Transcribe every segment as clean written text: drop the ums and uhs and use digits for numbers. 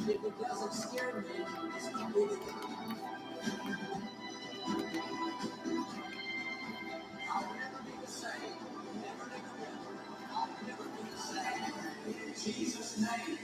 If it doesn't scare me, it's completely. I'll never be the same. Never, never, never. I'll never be the same. In Jesus' name.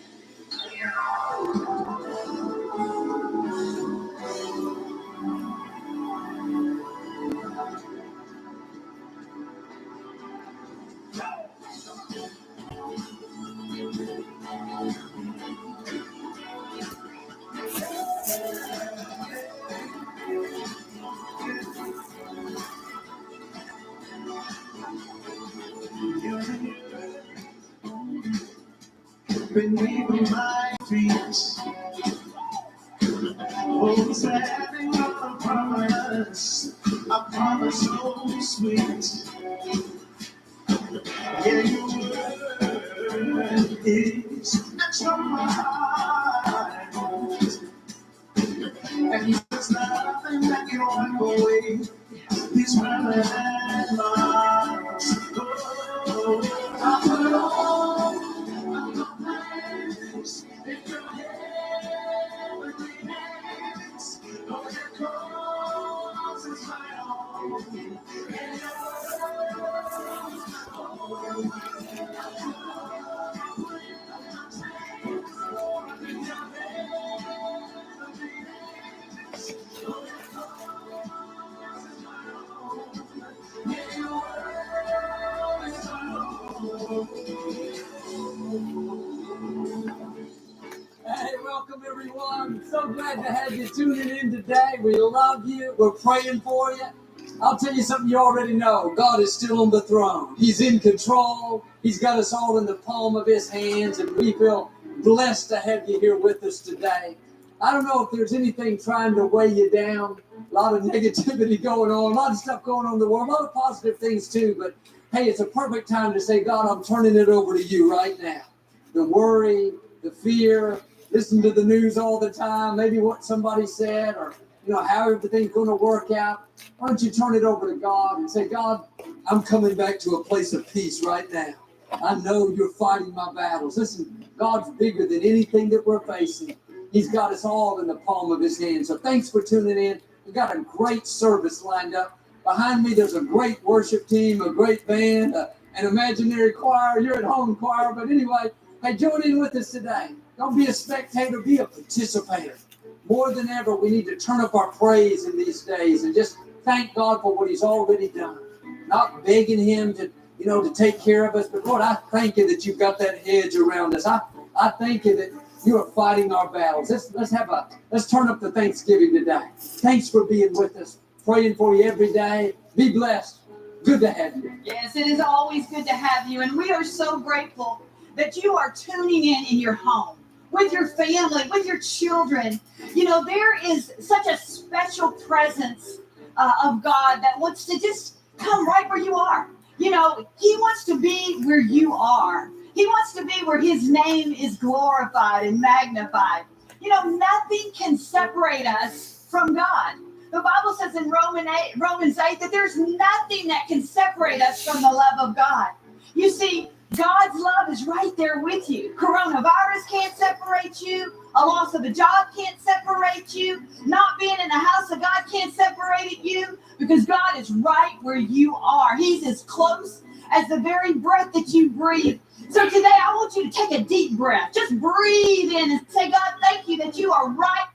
Beneath my feet, oh, standing on a promise so sweet. Yeah, your word is etched on my heart, and there's nothing that can wipe away these permanent marks. Oh, I put all of my plans in your heavenly hands. Oh, your cause is my own, and your Hey, welcome everyone. So glad to have you tuning in today. We love you. We're praying for you. I'll tell you something you already know. God is still on the throne. He's in control. He's got us all in the palm of his hands, and we feel blessed to have you here with us today. I don't know if there's anything trying to weigh you down. A lot of negativity going on, a lot of stuff going on in the world, a lot of positive things too, but hey, it's a perfect time to say, God, I'm turning it over to you right now. The worry, the fear, listen to the news all the time, maybe what somebody said, or how everything's going to work out. Why don't you turn it over to God and say, God, I'm coming back to a place of peace right now. I know you're fighting my battles. Listen, God's bigger than anything that we're facing. He's got us all in the palm of his hand. So thanks for tuning in. We've got a great service lined up. Behind me, there's a great worship team, a great band, an imaginary choir. You're at home choir, but anyway, hey, join in with us today. Don't be a spectator, be a participator. More than ever, we need to turn up our praise in these days and just thank God for what he's already done. Not begging him to take care of us, but Lord, I thank you that you've got that hedge around us. I thank you that you are fighting our battles. Let's turn up the Thanksgiving today. Thanks for being with us. Praying for you every day. Be blessed. Good to have you. Yes, it is always good to have you, and we are so grateful that you are tuning in your home, with your family, with your children. There is such a special presence of God that wants to just come right where you are. He wants to be where you are. He wants to be where his name is glorified and magnified. Nothing can separate us from God. The Bible says in Romans 8 that there's nothing that can separate us from the love of God. You see, God's love is right there with you. Coronavirus can't separate you. A loss of a job can't separate you. Not being in the house of God can't separate you, because God is right where you are. He's as close as the very breath that you breathe. So today I want you to take a deep breath. Just breathe in and say, God, thank you that you are right.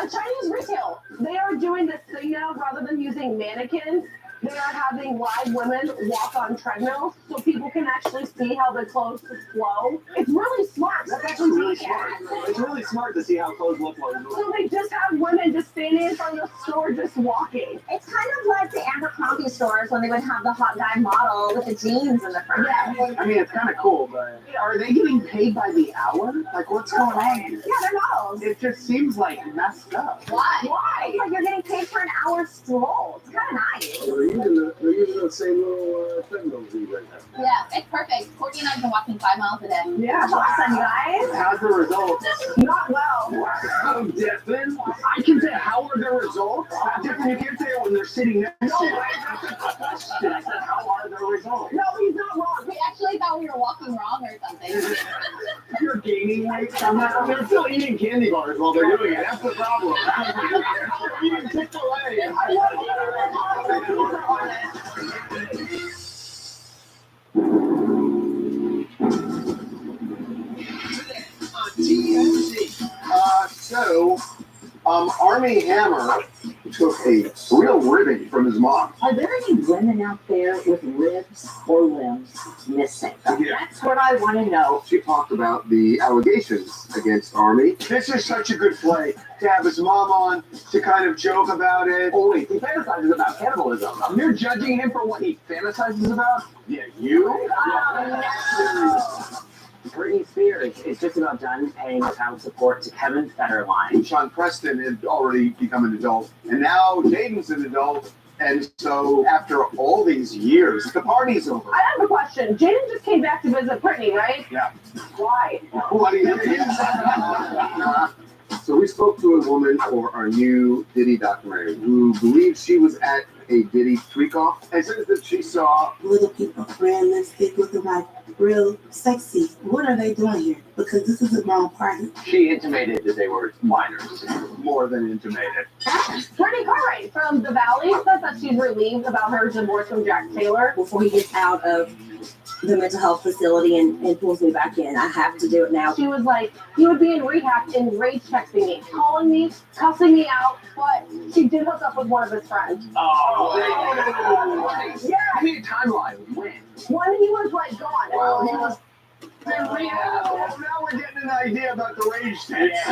Chinese retail. They are doing this thing now. Rather than using mannequins, they are having live women walk on treadmills so people can actually see how the clothes flow. It's really smart. That's actually really smart. It's really smart to see how clothes look like. So they just have women just standing in front of the store just walking. It's kind of like the Abercrombie stores when they would have the hot guy model with the jeans in the front. Yeah. I mean, it's kind of cool, but are they getting paid by the hour? Like, what's going on here? Yeah, they're models. It just seems like messed up. Why? Why? It's like you're getting paid for an hour stroll. It's kind of nice. They're using the same little treadmill we right now. Yeah, it's perfect. Courtney and I have been walking 5 miles a day. Yeah. That's awesome, guys. How's the results? Not well. Wow, Devin. I can say, how are the results? Devin, you can't say it when they're sitting next to you. That's the question. I said, how are the results? No, he's not wrong. We actually thought we were walking wrong or something. You're gaining weight somehow. They're still eating candy bars while they're doing it. That's the problem. They're eating Chick-fil-A. Army Hammer took a real ribbing from his mom. Are there any women out there with ribs or limbs missing? Yeah. That's what I want to know. She talked about the allegations against Army. This is such a good play to have his mom on to kind of joke about it. Oh wait, he fantasizes about cannibalism. You're judging him for what he fantasizes about? Yeah, you? Britney Spears is just about done paying child support to Kevin Federline. Sean Preston had already become an adult, and now Jaden's an adult. And so after all these years, the party's over. I have a question. Jaden just came back to visit Brittany, right? Yeah. Why? What do you think? So we spoke to a woman for our new Diddy documentary who believes she was at a Diddy freak-off and says that she saw little people wearing lipstick looking like real sexy. What are they doing here? Because this is a grown party. She intimated that they were minors. more than intimated. Brittany Cartwright from The Valley says that she's relieved about her divorce from Jack Taylor. Before he gets out of the mental health facility and pulls me back in, I have to do it now. She was like, he would be in rehab and rage texting me, calling me, cussing me out, but she did hook up with one of his friends. Oh, Yeah, give me a timeline. When? when he was like gone. Well, he was in rehab. Well, now we're getting an idea about the rage text.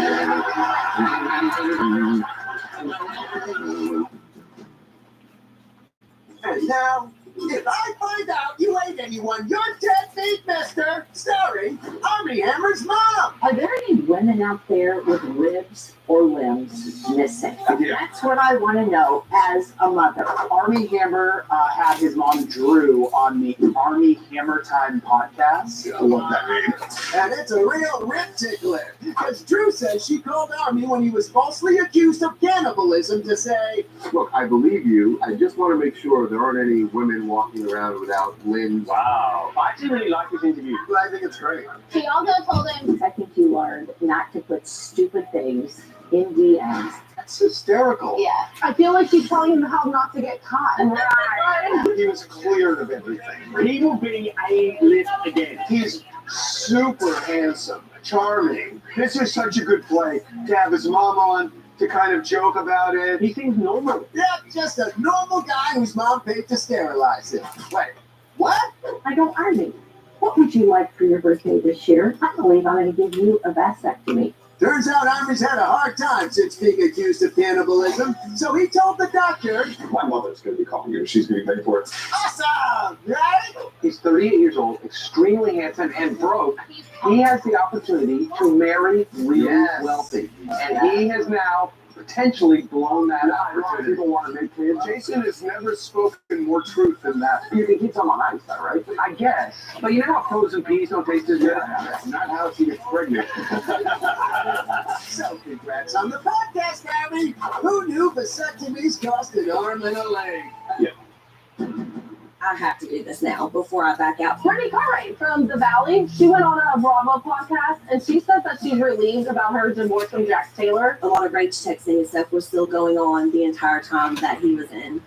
And now, if I find out you ain't anyone, you're dead meat, mister. Starring Army Hammer's mom. Are there any women out there with ribs or limbs missing? Yeah. That's what I want to know as a mother. Army Hammer had his mom Drew on the Army Hammer Time podcast. I love that name. And it's a real rip tickler. Because Drew says she called Army when he was falsely accused of cannibalism to say, Look, I believe you. I just want to make sure there aren't any women walking around without limbs. Wow. I actually really like this interview. But I think it's great. She also told him, I think you learned not to put stupid things in DMs. That's hysterical. yeah. I feel like she's telling him how not to get caught. He was cleared of everything. He will be A-list again. He's super handsome, charming. This is such a good play to have his mom on to kind of joke about it. He seems normal. yep, just a normal guy whose mom paid to sterilize him. Wait, what? I go, Army, what would you like for your birthday this year? I believe I'm going to give you a vasectomy. Turns out Army's had a hard time since being accused of cannibalism, so he told the doctor, My mother's going to be calling you. She's going to be paying for it. awesome, right? He's 38 years old, extremely handsome, and broke. He has the opportunity to marry really Yes. wealthy. And he has now potentially blown that A lot of opportunity. people want to make kids. Jason has never spoken more truth than that. You can keep some on ice, though, right? I guess. But you know how frozen peas don't taste as good? That's not how she gets pregnant. So congrats on the podcast, Army. Who knew vasectomies cost an arm and a leg? I have to do this now before I back out. Brittany Cartwright from The Valley, she went on a Bravo podcast and she said that she's relieved about her divorce from Jack Taylor. A lot of rage texting and stuff was still going on the entire time that he was in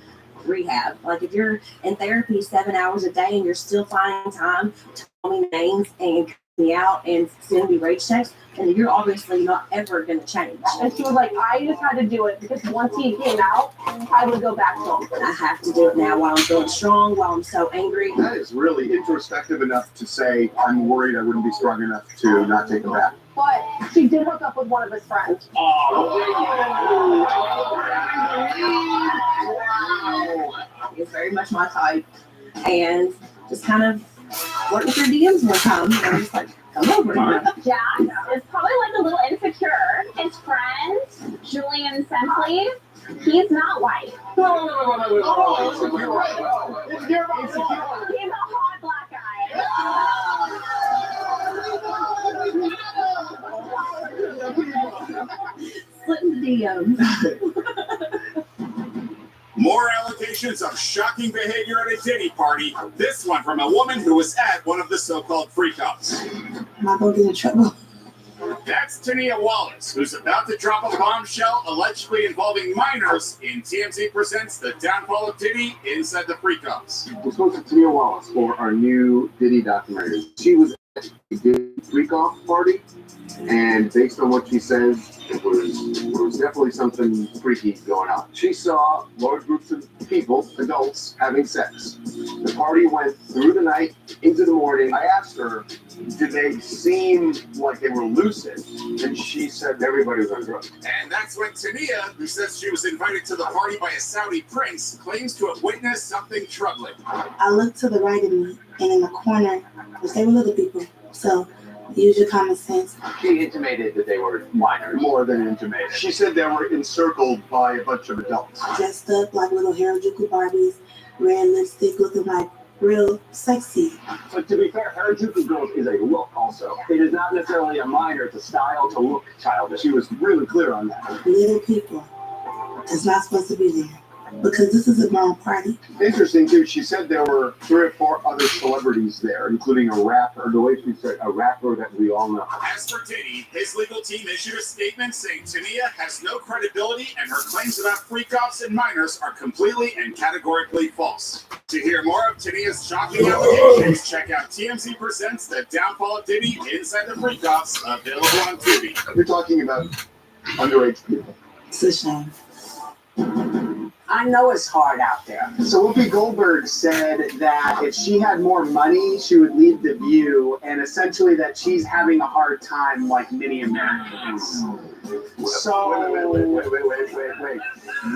rehab. Like if you're in therapy 7 hours a day and you're still finding time to call me names and me out and send me rage texts, and you're obviously not ever going to change. And she was like, I just had to do it because once he came out, I would go back to him. I have to do it now while I'm feeling strong, while I'm so angry. That is really introspective enough to say, I'm worried I wouldn't be strong enough to not take him back. But she did hook up with one of his friends. It's very much my type, and just kind of flirting through DMs one time, and I'm just like, come over. Jack is probably like a little insecure. His friend, Julian Sensley, he's not white. He's a hot black guy. Slitting the DMs. More allegations of shocking behavior at a Diddy party. This one from a woman who was at one of the so-called freak-ups. Am I gonna get in trouble? That's Tania Wallace, who's about to drop a bombshell allegedly involving minors in TMZ Presents The Downfall of Diddy Inside the Freak-Ups. We spoke to Tania Wallace for our new Diddy documentary. She was at a Diddy freak-off party, and based on what she says, it was definitely something freaky going on. She saw large groups of people, adults, having sex. The party went through the night into the morning. I asked her, did they seem like they were lucid? And she said everybody was on drugs. And that's when Tania, who says she was invited to the party by a Saudi prince, claims to have witnessed something troubling. I looked to the right of me, and in the corner, there were little people. So use your common sense. She intimated that they were minors. More than intimated. She said they were encircled by a bunch of adults. Dressed up like little Harajuku Barbies, red lipstick, looking like real sexy. But to be fair, Harajuku Girls is a look also. It is not necessarily a minor, it's a style to look childish. She was really clear on that. Little people that's not supposed to be there. Because this is a grown party. Interesting too, she said there were 3 or 4 other celebrities there, including a rapper, the way she said, a rapper that we all know. As for Diddy, his legal team issued a statement saying Tania has no credibility and her claims about freak-offs and minors are completely and categorically false. To hear more of Tania's shocking allegations, check out TMZ Presents The Downfall of Diddy Inside the Freak-Offs, available on Tubi. You're talking about underage people. It's a shame. I know it's hard out there. So Whoopi Goldberg said that if she had more money, she would leave The View, and essentially that she's having a hard time like many Americans. So wait.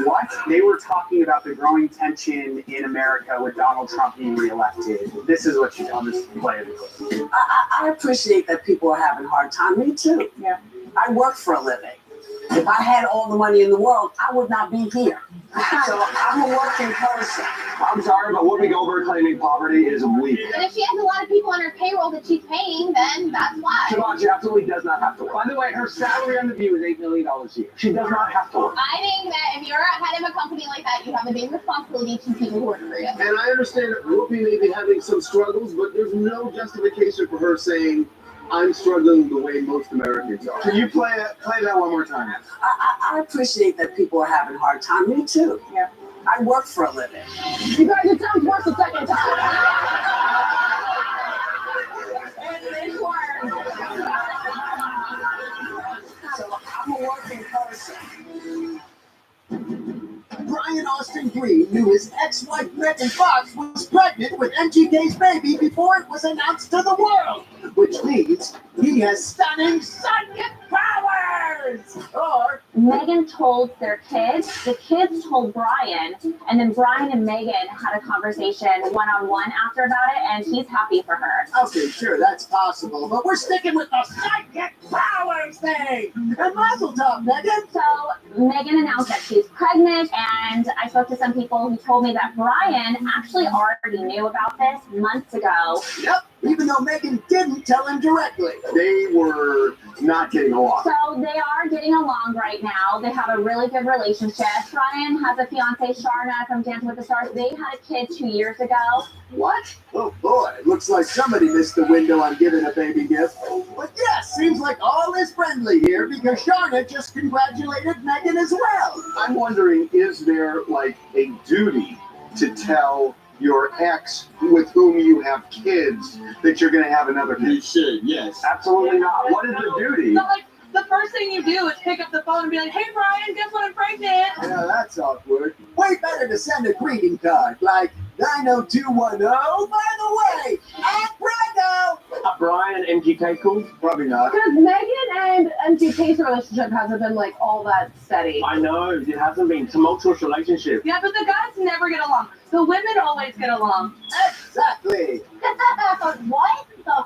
What? They were talking about the growing tension in America with Donald Trump being reelected. This is what I'll just play it. I appreciate that people are having a hard time. Me too. Yeah. I work for a living. If I had all the money in the world, I would not be here. So I'm a working person. I'm sorry, but Whoopi Goldberg claiming poverty is weak. But if she has a lot of people on her payroll that she's paying, then that's why. Siobhan, she absolutely does not have to work. By the way, her salary on The View is $8 million a year. She does not have to work. I think that if you're head of a company like that, you have a big responsibility to people who work for you. And I understand that Whoopi may be having some struggles, but there's no justification for her saying, I'm struggling the way most Americans are. Can you play that one more time? I appreciate that people are having a hard time. Me too. Yeah. I work for a living. You guys, it sounds worse the second time. So I'm a working person. Brian Austin Green knew his ex-wife Megan Fox was pregnant with MGK's baby before it was announced to the world, which means he has stunning psychic powers. Or Megan told their kids, the kids told Brian, and then Brian and Megan had a conversation one-on-one after about it, and he's happy for her. okay, sure, that's possible, but we're sticking with the psychic powers thing. And mazel tov, Megan. So Megan announced that she's pregnant, and I spoke to some people who told me that Brian actually already knew about this months ago. Yep, even though Megan didn't tell him directly. They were not getting along. So they are getting along right now. They have a really good relationship. Brian has a fiance, Sharna, from Dancing with the Stars. They had a kid 2 years ago. What? Oh boy, looks like somebody missed the window on giving a baby gift. But yes, seems like all is friendly here because Sharna just congratulated Megan as well. I'm wondering, is there like a duty to tell your ex with whom you have kids that you're going to have another kid. You should, yes. Absolutely not. What is the duty? So like the first thing you do is pick up the phone and be like, "Hey Brian, guess what? I'm pregnant." Yeah, that's awkward. Way better to send a greeting card like 90210. By the way, I'm Brando. Brian, MGK cool? Probably not. Because Megan and MGK's relationship hasn't been like all that steady. I know, it hasn't been tumultuous relationship. Yeah, but the guys never get along. The women always get along. Exactly. What the?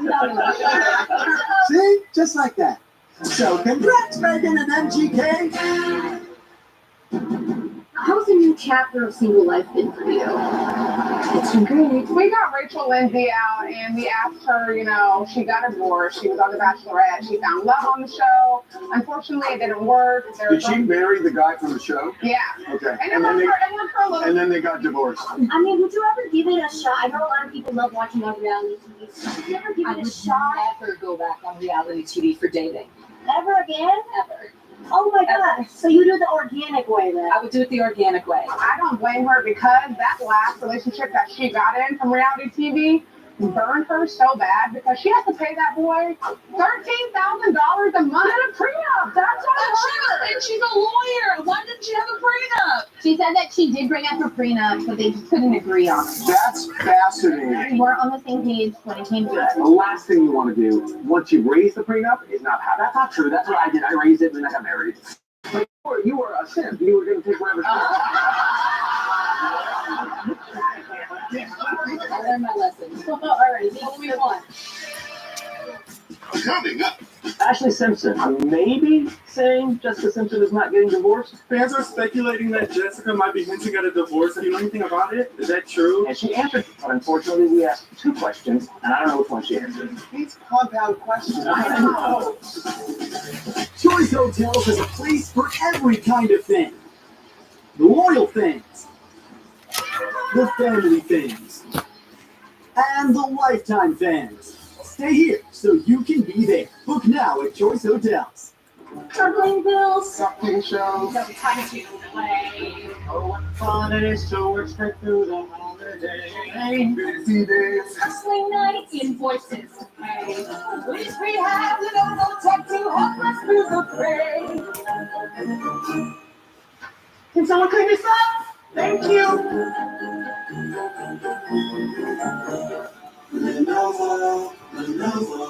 No. See? Just like that. So congrats, Megan and MGK. How's the new chapter of single life been for you? It's been great. We got Rachel Lindsay out and we asked her, she got divorced. She was on The Bachelorette. She found love on the show. Unfortunately, it didn't work. Did she marry the guy from the show? Yeah. Okay. And it went for a little. And then they got divorced. I mean, would you ever give it a shot? I know a lot of people love watching on reality TV. So would you ever give it a shot? Never go back on reality TV for dating. Ever again? Ever. Oh my God. So you do the organic way then? I would do it the organic way. I don't blame her because that last relationship that she got in from reality TV burned her so bad because she has to pay that boy $13,000 a month in a prenup. That's all. And she's a lawyer. Why didn't she have a prenup? She said that she did bring up her prenup, but they just couldn't agree on it. That's fascinating. They weren't on the same page when it came to it. The last thing you want to do once you raise the prenup is not have. That's not true. That's what I did. I raised it and then I got married. But you were a simp. You were going to take whatever. I learned my lesson. All right, what do we want? Coming up. Ashley Simpson, maybe saying Jessica Simpson is not getting divorced. Fans are speculating that Jessica might be hinting at a divorce. Do you know anything about it? Is that true? And she answered, but unfortunately we asked 2 questions, and I don't know which one she answered. These compound questions. I know. Choice Hotels has a place for every kind of thing. The loyal things, the family things, and the lifetime things. Stay here so you can be there. Book now at Choice Hotels. Juggling bills. Something shows. No time to play. Oh, what fun it is to work straight through the holiday. Busy days. Hustling nights, invoices to pay. Please we have the no tech to help us through the pain. Can someone clean this up? Thank you. Lenovo, Lenovo.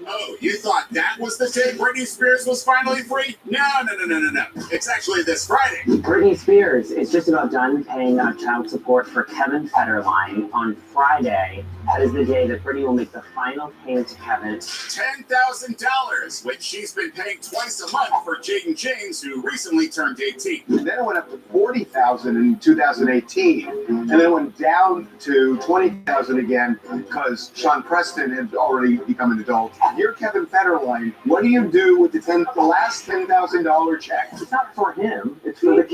Oh, you thought that was the day Britney Spears was finally free? No. It's actually this Friday. Britney Spears is just about done paying child support for Kevin Federline. On Friday, that is the day that Britney will make the final payment to Kevin. $10,000, which she's been paying twice a month for Jaden James, who recently turned 18. And then it went up to $40,000 in 2018, and then it went down to $20,000 again because Sean Preston had already become an adult. You're Kevin Federline. What do you do with the last $10,000 check? It's not for him, it's for the kids.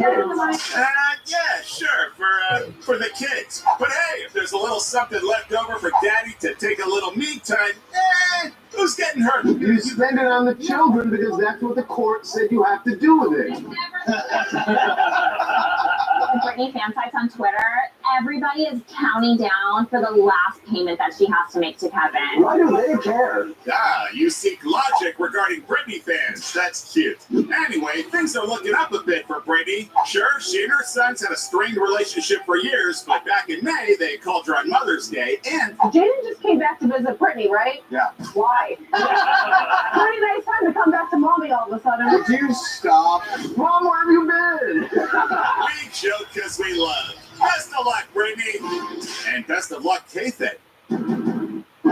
Yeah, sure, for the kids. But hey, if there's a little something left over for Daddy to take a little me time, who's getting hurt? You spend it on the children because that's what the court said you have to do with it. Britney fan sites on Twitter, everybody is counting down for the last payment that she has to make to Kevin. Why do they care? You seek logic regarding Britney fans. That's cute. Anyway, things are looking up a bit for Britney. Sure, she and her sons had a strained relationship for years, but back in May, they called her on Mother's Day, and Jaden just came back to visit Britney, right? Yeah. Why? Pretty nice time to come back to mommy all of a sudden. Would you stop? Mom, where have you been? we joke because we love. Best of luck, Britney. And best of luck, Kathan.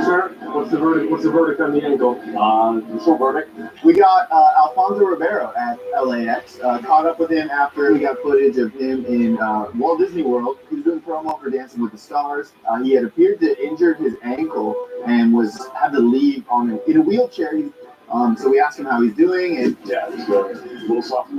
Sir, what's the verdict? What's the verdict on the ankle? The full verdict. We got Alfonso Ribeiro at LAX. Caught up with him after we got footage of him in Walt Disney World. He was doing promo for Dancing with the Stars. He had appeared to injure his ankle and had to leave in a wheelchair. So we asked him how he's doing, and Yeah, it's a little soft.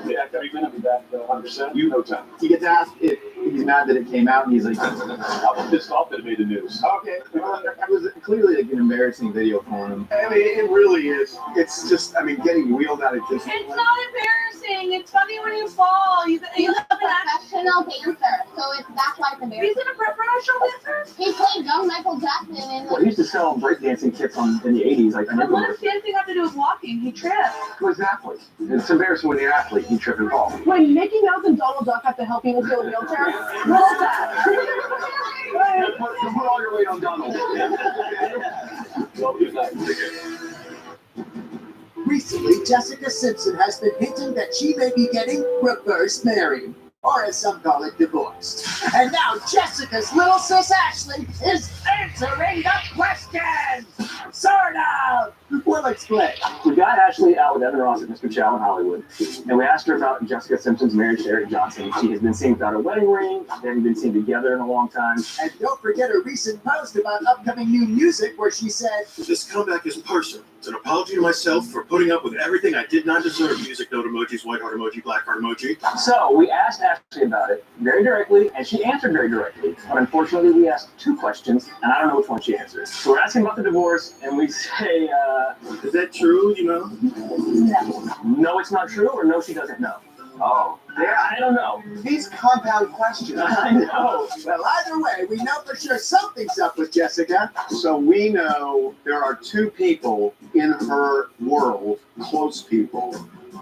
Yeah, after you've been back 100%. You know time. he gets asked if he's mad that it came out, and he's like, I'm pissed off that it made the news. okay. Well, it was clearly like an embarrassing video for him. I mean, it really is. It's just, getting wheeled out of just. It's not embarrassing. It's funny when you fall. He's a professional dancer, so that's why it's embarrassing. He's a professional dancer? He played young Michael Jackson in Well, he used to sell breakdancing kits in the 80s. Like, But what does dancing have to do with walking? He tripped. He was an athlete. It's embarrassing when you're an athlete, you trip and fall. When Mickey Mouse and Donald Duck have to help you into a wheelchair, little sad. Put all your weight on Donald. Recently, Jessica Simpson has been hinting that she may be getting reverse married, or as some call it, divorced. And now Jessica's little sis Ashley is answering the questions! Sort of! We'll explain. We got Ashley out with Evan Ross at Mr. Chow in Hollywood, and we asked her about Jessica Simpson's marriage to Eric Johnson. She has been seen without a wedding ring. They haven't been seen together in a long time. And don't forget her recent post about upcoming new music where she said, This comeback is personal. It's an apology to myself for putting up with everything I did not deserve. Music note emojis, white heart emoji, black heart emoji. So we asked Ashley about it very directly, and she answered very directly. But unfortunately, we asked two questions, and I don't know which one she answered. So we're asking about the divorce, and we say, is that true, No. No, it's not true, or no, she doesn't know. Oh. Yeah, I don't know. These compound questions. I know. well, either way, we know for sure something's up with Jessica. So we know there are two people in her world, close people,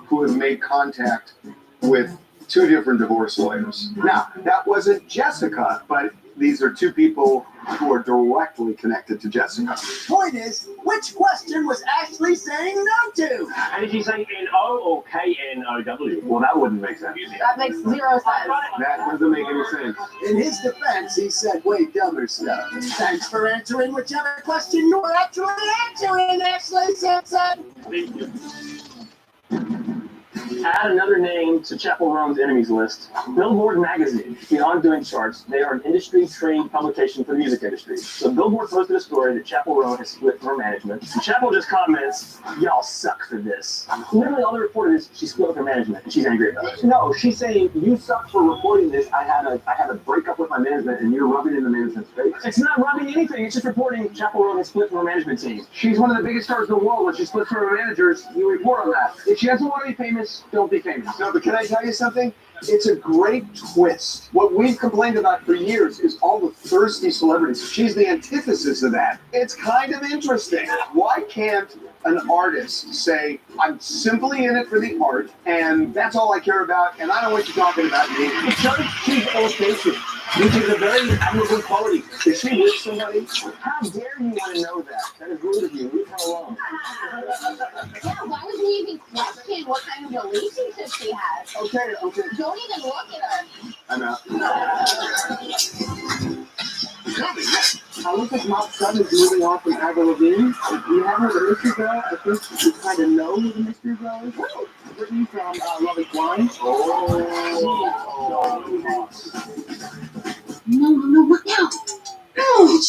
who have made contact with two different divorce lawyers. Now, that wasn't Jessica, but these are two people who are directly connected to Jessica. Point is, which question was Ashley saying no to? And did she say N-O or K-N-O-W? Well, that wouldn't make sense. That makes zero sense. That doesn't make any sense. In his defense, he said way dumber stuff. Thanks for answering whichever question you were actually answering, Ashley Simpson. Thank you. Add another name to Chappell Roan's enemies list. Billboard magazine, beyond doing charts, they are an industry-trained publication for the music industry. So Billboard posted a story that Chappell Roan has split from her management. And Chappell just comments, "Y'all suck for this." Literally all they reported is she split with her management, and she's angry about it. No, she's saying, "You suck for reporting this. I had a breakup with my management, and you're rubbing it in the management's face." It's not rubbing anything. It's just reporting Chappell Roan has split from her management team. She's one of the biggest stars in the world. When she splits from her managers, you report on that. If she doesn't want to be famous, don't be famous. No, but can I tell you something? It's a great twist. What we've complained about for years is all the thirsty celebrities. She's the antithesis of that. It's kind of interesting. Why can't an artist say, I'm simply in it for the art, and that's all I care about, and I don't want you talking about me. It's not a cheap illustration. These are the very admirable quality. Is she with somebody? How dare you want to know that? That is rude of you. Leave her alone. Yeah, why would we even question what kind of relationship she has? Okay. Don't even look at her. I'm out. I look like Mount Sutton is moving on from Avril Lavigne. You have her the mystery girl. I think you kind of know who the mystery girl is. Brittany from Love Is Blind. No, what now? No,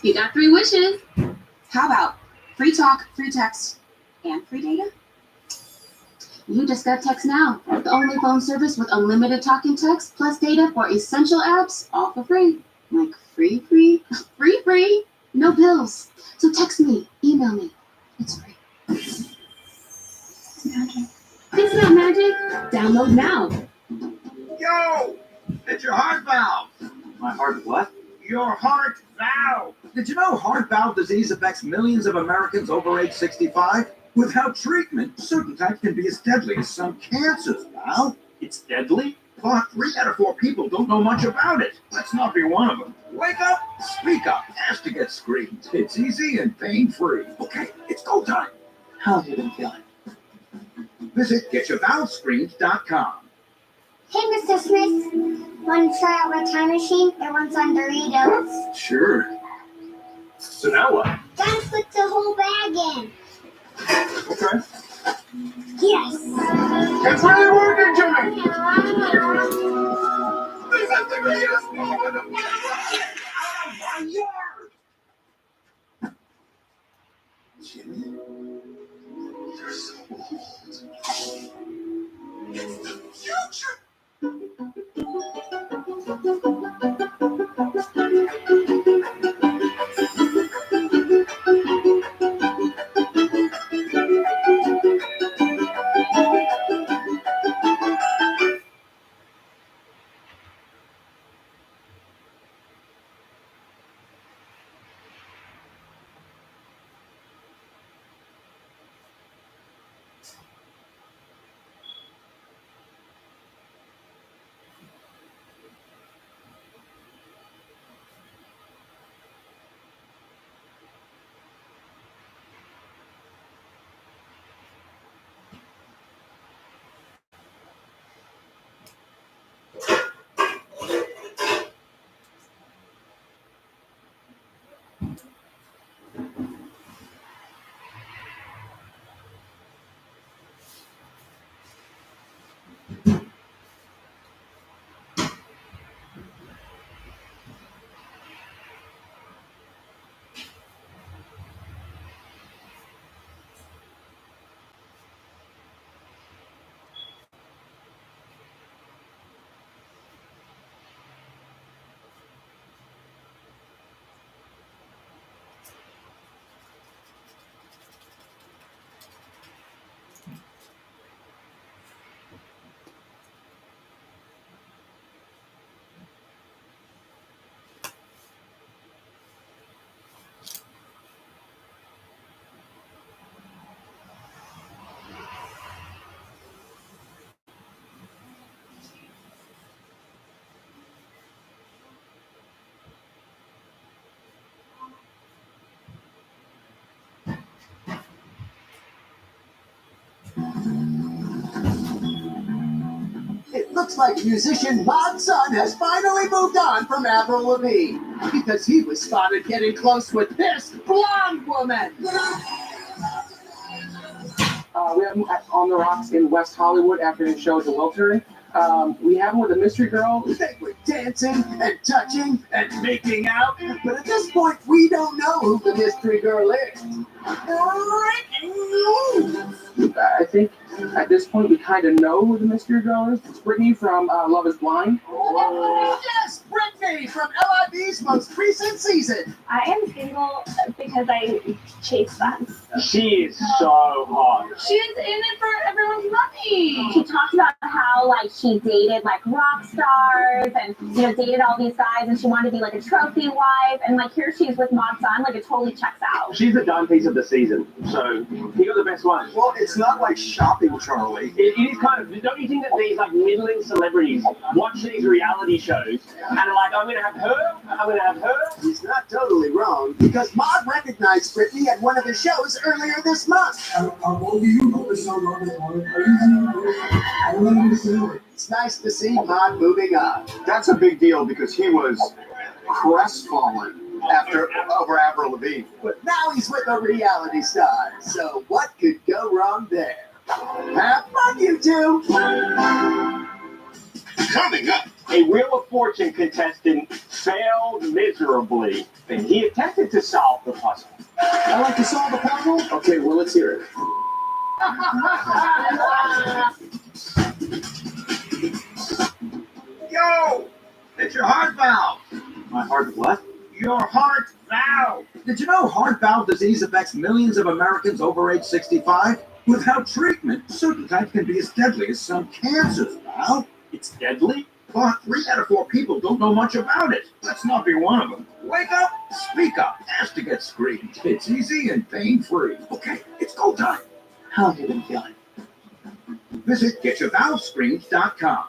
You got 3 wishes. How about free talk, free text, and free data? You just got text now. The only phone service with unlimited talk and text plus data for essential apps, all for free. Like free. No bills. So text me, email me. It's free. It's not magic. Download now. Yo! It's your heart valve. My heart what? Your heart valve. Did you know heart valve disease affects millions of Americans over age 65? Without treatment, certain types can be as deadly as some cancers, pal. It's deadly? But 3 out of 4 people don't know much about it. Let's not be one of them. Wake up, speak up, ask to get screened. It's easy and pain-free. Okay, it's go time. How have you been feeling? Visit getyourvalvescreened.com. Hey, Mr. Smith. Want to try out my time machine? It runs on Doritos. Sure. So now what? Gotta put the whole bag in. Okay. Yes. It's really working, Jimmy! This is the greatest moment of my life! Out of my yard! Jimmy, you're so old. It's the future! It looks like musician Bob Sun has finally moved on from Avril Lavigne because he was spotted getting close with this blonde woman. We have him on the rocks in West Hollywood after his show at the Wiltern. We have him with a mystery girl. They were dancing and touching and making out, but at this point, we don't know who the mystery girl is. I think at this point we kind of know who the mystery girl is. It's Brittany from Love Is Blind. Yes, Brittany from LIV's most recent season. I am single because I chase fun. She is so hot. She's in it for everyone's money. She talks about how like she dated like rock stars and dated all these guys and she wanted to be like a trophy wife and like here she's with Mod Sun, like it totally checks out. She's the dime piece of the season, so he got the best one. Well, it's not like shopping, Charlie. It is kind of. Don't you think that these like middling celebrities watch these reality shows and are like, I'm gonna have her, I'm gonna have her? He's not totally wrong, because Maude recognized Brittany at one of his shows earlier this month. It's nice to see Maude moving on. That's a big deal because he was crestfallen over Avril Lavigne. But now he's with a reality star, so what could go wrong there? Have fun, you two! Coming up, A Wheel of Fortune contestant failed miserably, and he attempted to solve the puzzle. I like to solve the puzzle? Okay, well, let's hear it. Yo! It's your heart valve! My heart what? Your heart valve! Did you know heart valve disease affects millions of Americans over age 65? Without treatment, certain types can be as deadly as some cancers, pal. It's deadly? But 3 out of 4 people don't know much about it. Let's not be one of them. Wake up, speak up, ask to get screened. It's easy and pain-free. Okay, it's go time. How have you been feeling? Visit getyourvalvescreened.com.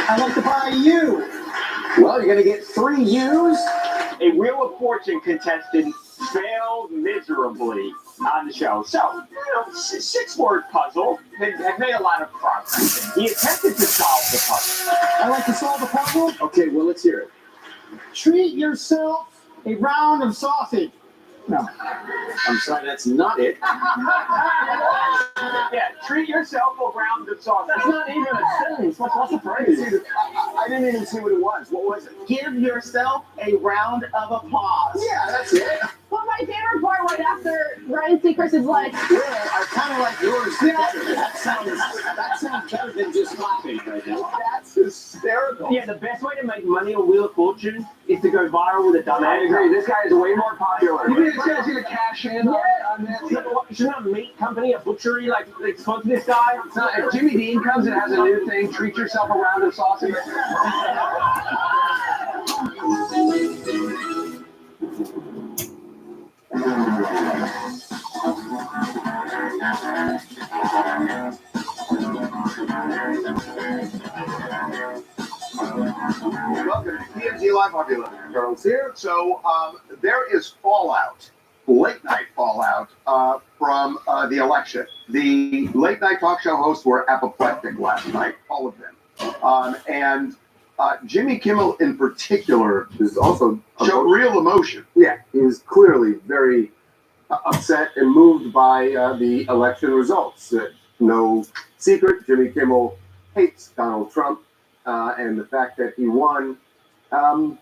I'd like to buy you. Well, you're going to get 3 U's. A Wheel of Fortune contestant failed miserably, on the show. So, 6-word puzzle had made a lot of progress. He attempted to solve the puzzle. I like to solve the puzzle. Okay, well, let's hear it. Treat yourself a round of sausage. No. I'm sorry, that's not it. Yeah, treat yourself a round of sausage. That's not even a sentence. What's the phrase? I didn't even see what it was. What was it? Give yourself a round of applause. Yeah, that's it. Well, my favorite part was after Ryan Seacrest is like, I kind of like yours. That sounds better than just laughing right now. That's hysterical. Yeah, the best way to make money on Wheel of Fortune is to go viral with a dumb I agree. This guy is way more popular. You think this guy's gonna cash in on this? Isn't that a meat company, a butchery, like sponsor this guy? It's not, if Jimmy Dean comes and has a new thing, treat yourself a round of sausage. Welcome to TMZ Live. Popular Charles here. So there is fallout, late night fallout from the election. The late night talk show hosts were apoplectic last night, all of them, and Jimmy Kimmel in particular is also showed real emotion. Yeah, he was clearly very upset and moved by the election results. No secret, Jimmy Kimmel hates Donald Trump, and the fact that he won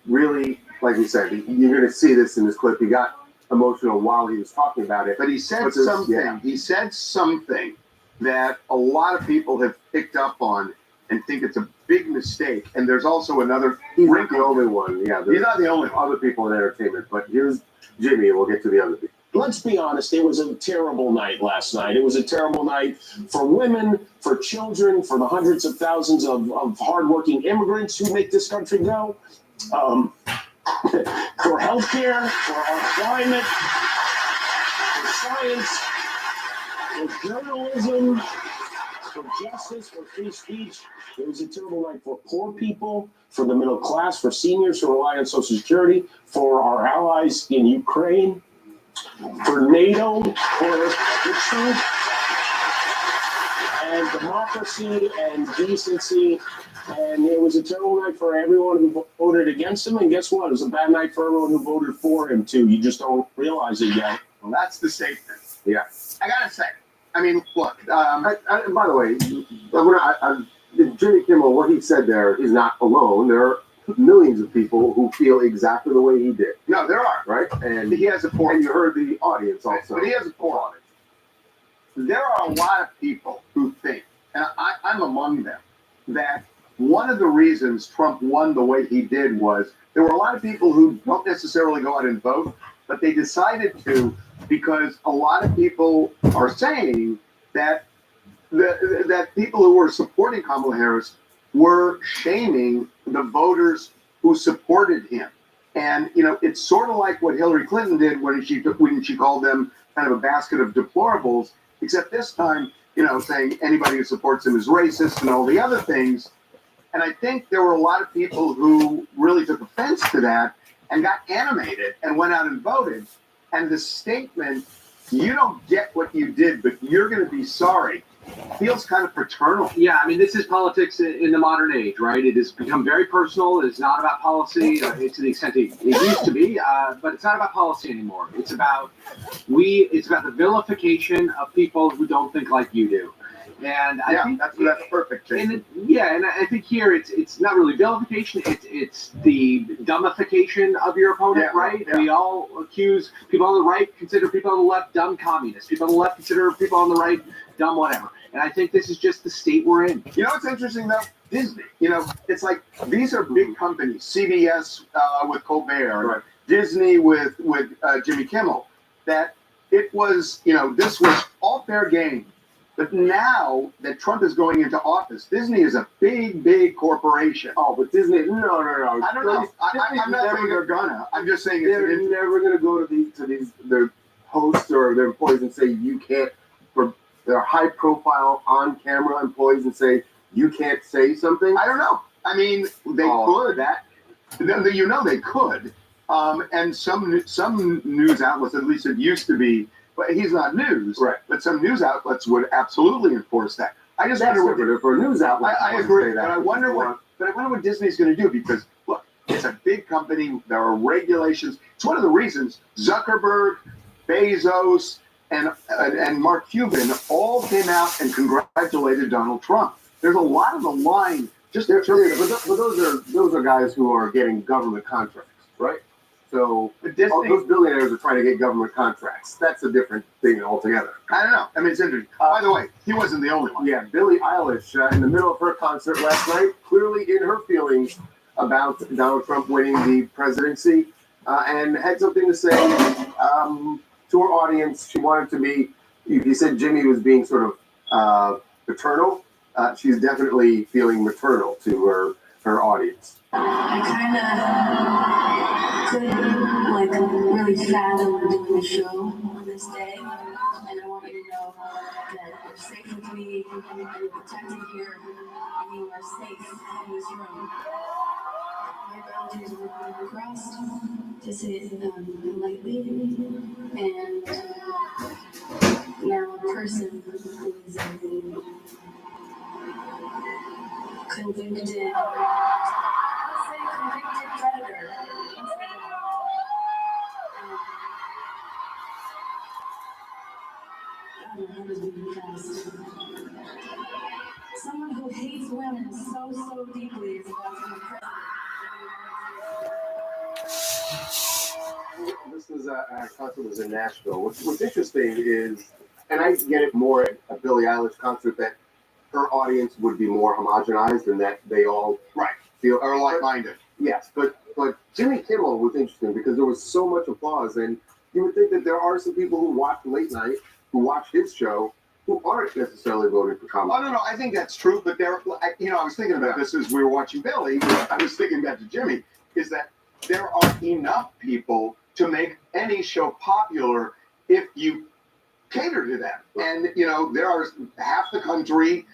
really, like we said, you're going to see this in this clip. He got emotional while he was talking about it. But he said something. Yeah. He said something that a lot of people have picked up on and think it's a big mistake. And there's also another. He's not the only one. Yeah, he's not the only one. Other people in entertainment, but here's Jimmy, and we'll get to the other people. Let's be honest, it was a terrible night last night. It was a terrible night for women, for children, for the hundreds of thousands of hardworking immigrants who make this country go, for healthcare, for our climate, for science, for journalism, for justice, for free speech. It was a terrible night for poor people, for the middle class, for seniors who rely on Social Security, for our allies in Ukraine, for NATO, for the truth and democracy and decency. And it was a terrible night for everyone who voted against him. And guess what? It was a bad night for everyone who voted for him, too. You just don't realize it yet. Well, that's the statement. Yeah. I got to say, I mean, look. By the way, Jimmy Kimmel, what he said there is not alone. There are millions of people who feel exactly the way he did. No, there are. Right? And he has a point. And you heard the audience also. But he has a point on it. There are a lot of people who think, and I'm among them, that one of the reasons Trump won the way he did was there were a lot of people who don't necessarily go out and vote, but they decided to because a lot of people are saying that that people who were supporting Kamala Harris were shaming the voters who supported him. And, you know, it's sort of like what Hillary Clinton did when she called them kind of a basket of deplorables, except this time, you know, saying anybody who supports him is racist and all the other things. And I think there were a lot of people who really took offense to that and got animated and went out and voted. And the statement, you don't get what you did, but you're going to be sorry, feels kind of paternal. Yeah, I mean, this is politics in the modern age, right? It has become very personal. It's not about policy to the extent it used to be, but it's not about policy anymore. It's about the vilification of people who don't think like you do. And I think that's perfect. And I think here it's not really vilification. It's the dumbification of your opponent, right? Yeah. We all accuse people on the right, consider people on the left dumb communists. People on the left consider people on the right dumb whatever. And I think this is just the state we're in. You know what's interesting though? Disney. You know, it's like these are big companies. CBS with Colbert, right. Disney with Jimmy Kimmel. That it was, you know, this was all fair game. But now that Trump is going into office, Disney is a big, big corporation. Oh, but Disney, no. I don't know. I'm not saying they're gonna. I'm just saying they're never gonna go to their hosts or their employees and say you can't. For their high-profile on-camera employees and say you can't say something. I don't know. I mean, they could. You know, they could. And some news outlets, at least it used to be, but he's not news. Right. But some news outlets would absolutely enforce that. I just That's wonder different. For a news outlet, I agree, but I wonder what Disney's going to do, because look, it's a big company. There are regulations. It's one of the reasons Zuckerberg, Bezos, and Mark Cuban all came out and congratulated Donald Trump. There's a lot on the line. But those are guys who are getting government contracts, right? So all those billionaires are trying to get government contracts. That's a different thing altogether. I don't know. I mean, it's interesting. By the way, he wasn't the only one. Yeah, Billie Eilish, in the middle of her concert last night, clearly in her feelings about Donald Trump winning the presidency, and had something to say to her audience. She wanted to be, you said Jimmy was being sort of paternal. She's definitely feeling maternal to her audience. I kind of could like really fathom doing a show on this day, and I want you to know that you're safe with me and you're protected here, and you are safe in this room. My boundaries were crossed, to say it lightly, and now a person who is convicted. I'll say convicted predator. That was really fast. Someone who hates women so deeply is about to be president. This was our concert was in Nashville. What's interesting is, and I get it more at a Billie Eilish concert, that her audience would be more homogenized and that they all feel are like-minded. Yes, but Jimmy Kimmel was interesting because there was so much applause, and you would think that there are some people who watch late night, who watch his show, who aren't necessarily voting for Trump. Oh, no, I think that's true, but I was thinking about this as we were watching Billy. I was thinking back to Jimmy, is that there are enough people to make any show popular if you cater to them. And, there are half the country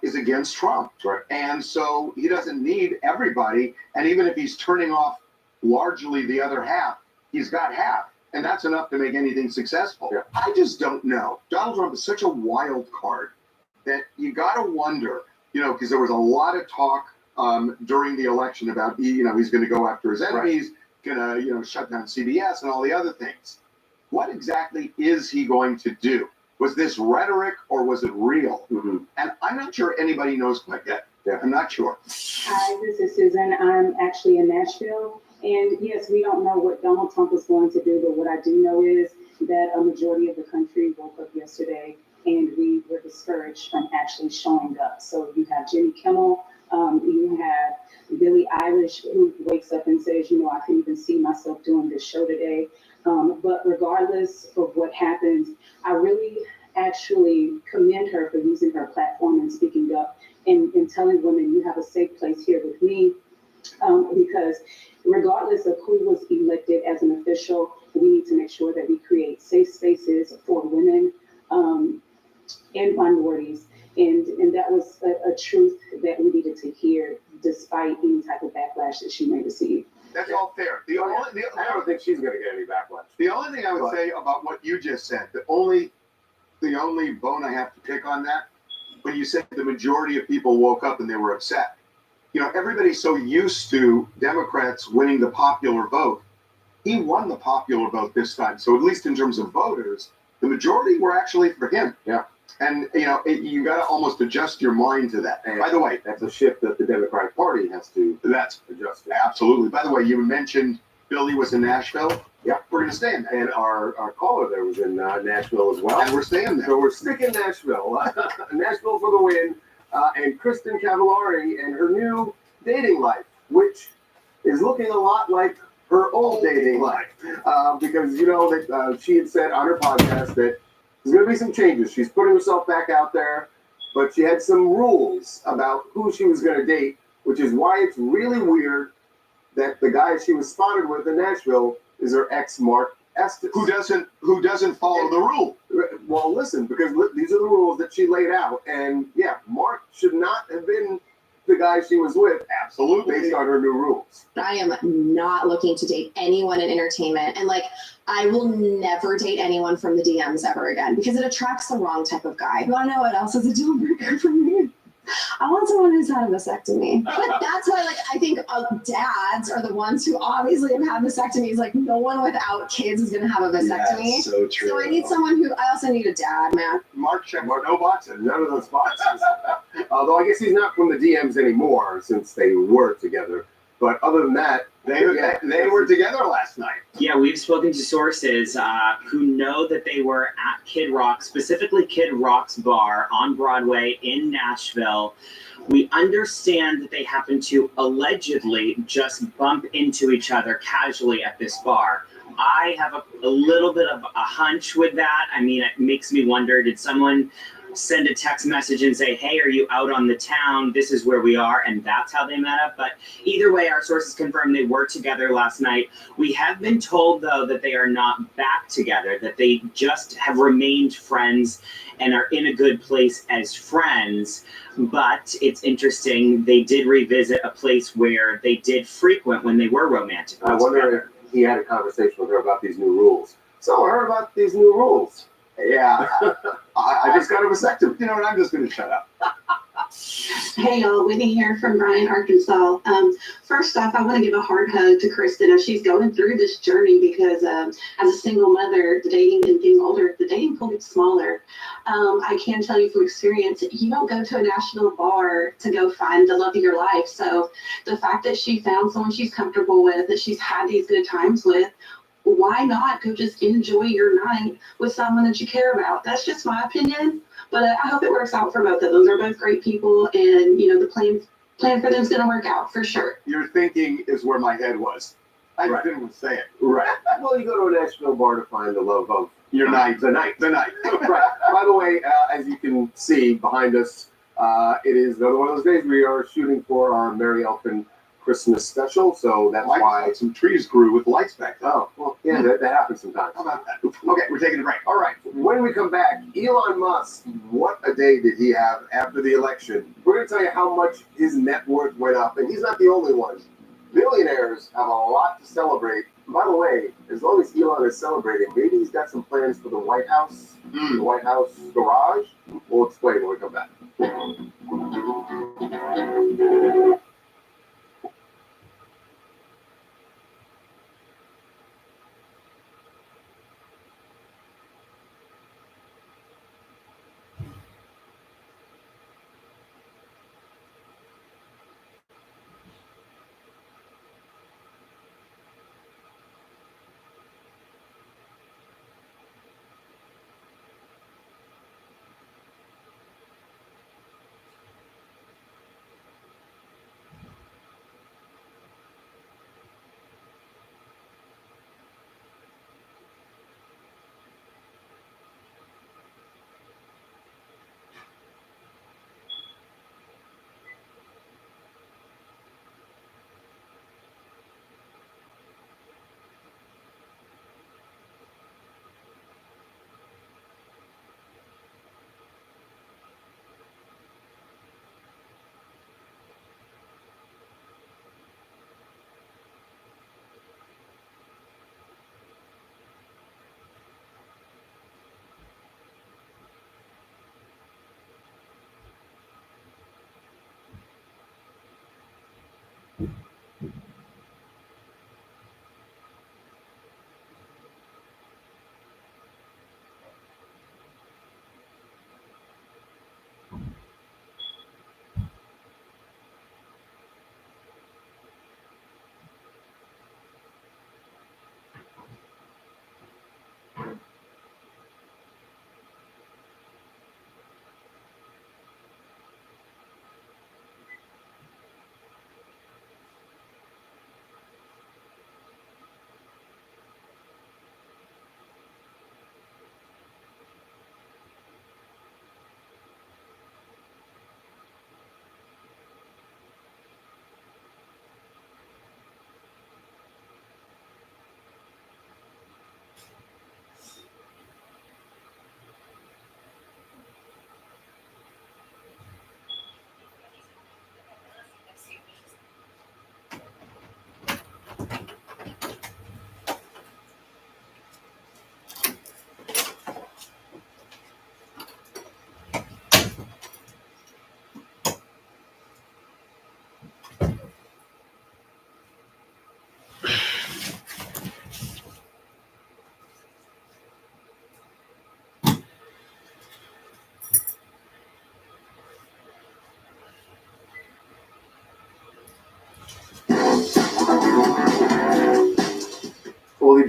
is against Trump. Right. And so he doesn't need everybody. And even if he's turning off largely the other half, he's got half. And that's enough to make anything successful. Yeah. I just don't know. Donald Trump is such a wild card that you got to wonder, because there was a lot of talk during the election about, he's going to go after his enemies, going to, shut down CBS and all the other things. What exactly is he going to do? Was this rhetoric or was it real? Mm-hmm. And I'm not sure anybody knows quite yet. Yeah. I'm not sure. Hi, this is Susan. I'm actually in Nashville. And yes, we don't know what Donald Trump is going to do, but what I do know is that a majority of the country woke up yesterday and we were discouraged from actually showing up. So you have Jimmy Kimmel, you have Billie Eilish, who wakes up and says, I couldn't even see myself doing this show today. But regardless of what happens, I really actually commend her for using her platform and speaking up and telling women, you have a safe place here with me, because regardless of who was elected as an official, we need to make sure that we create safe spaces for women and minorities. And that was a truth that we needed to hear, despite any type of backlash that she may receive. That's all fair. I don't think she's going to get any backlash. The only thing I would say about what you just said, the only bone I have to pick on that, when you said the majority of people woke up and they were upset. Everybody's so used to Democrats winning the popular vote. He won the popular vote this time. So at least in terms of voters, the majority were actually for him. Yeah. And, you got to almost adjust your mind to that. And by the way, that's a shift that the Democratic Party has to adjust to. Absolutely. By the way, you mentioned Billy was in Nashville. Yeah. We're going to stay in there. And our caller there was in Nashville as well. And we're staying there. So we're sticking Nashville. Nashville for the win. And Kristen Cavallari and her new dating life, which is looking a lot like her old dating life. Because, that she had said on her podcast that there's going to be some changes. She's putting herself back out there, but she had some rules about who she was going to date, which is why it's really weird that the guy she was spotted with in Nashville is her ex, Mark Estes. Who doesn't follow the rule. Well, listen, because these are the rules that she laid out. And yeah, Mark should not have been the guy she was with Absolutely. based on her new rules. I am not looking to date anyone in entertainment. And like, I will never date anyone from the DMs ever again because it attracts the wrong type of guy. You wanna know what else is a deal breaker for me? I want someone who's had a vasectomy. But that's why, like, I think dads are the ones who obviously have had vasectomies. Like, no one without kids is gonna have a vasectomy. Yeah, so true. So I need someone who, I also need a dad, man. Mark checked no boxes. None of those boxes. Although I guess he's not from the DMs anymore since they were together. But other than that, They were together last night. Yeah, we've spoken to sources who know that they were at Kid Rock, specifically Kid Rock's bar on Broadway in Nashville. We understand that they happened to allegedly just bump into each other casually at this bar. I have a little bit of a hunch with that. I mean, it makes me wonder, did someone send a text message and say, hey, are you out on the town? This is where we are. And that's how they met up. But either way, our sources confirmed they were together last night. We have been told, though, that they are not back together, that they just have remained friends and are in a good place as friends. But it's interesting, they did revisit a place where they did frequent when they were romantic. I wonder if he had a conversation with her about these new rules. So I heard about these new rules. Yeah. I just got a vasectomy. You know what? I'm just going to shut up. Hey y'all, Whitney here from Bryan, Arkansas. First off, I want to give a hard hug to Kristen as she's going through this journey because as a single mother, the dating and getting older, the dating pool gets smaller. I can tell you from experience, you don't go to a national bar to go find the love of your life. So the fact that she found someone she's comfortable with, that she's had these good times with, why not go just enjoy your night with someone that you care about? That's just my opinion, but I hope it works out for both of them. They're both great people, and you know the plan for them is going to work out for sure. Your thinking is where my head was. I just didn't say it. Right. Well, you go to a Nashville bar to find the love of your night. The night. Right. By the way, as you can see behind us, it is another one of those days we are shooting for our Merry Elfin Christmas special, so that's why some trees grew with lights back then. Oh, well, yeah, that happens sometimes. How about that? Okay, we're taking a break. All right, when we come back, Elon Musk, what a day did he have after the election? We're going to tell you how much his net worth went up, and he's not the only one. Billionaires have a lot to celebrate. By the way, as long as Elon is celebrating, maybe he's got some plans for the White House, the White House garage. We'll explain when we come back.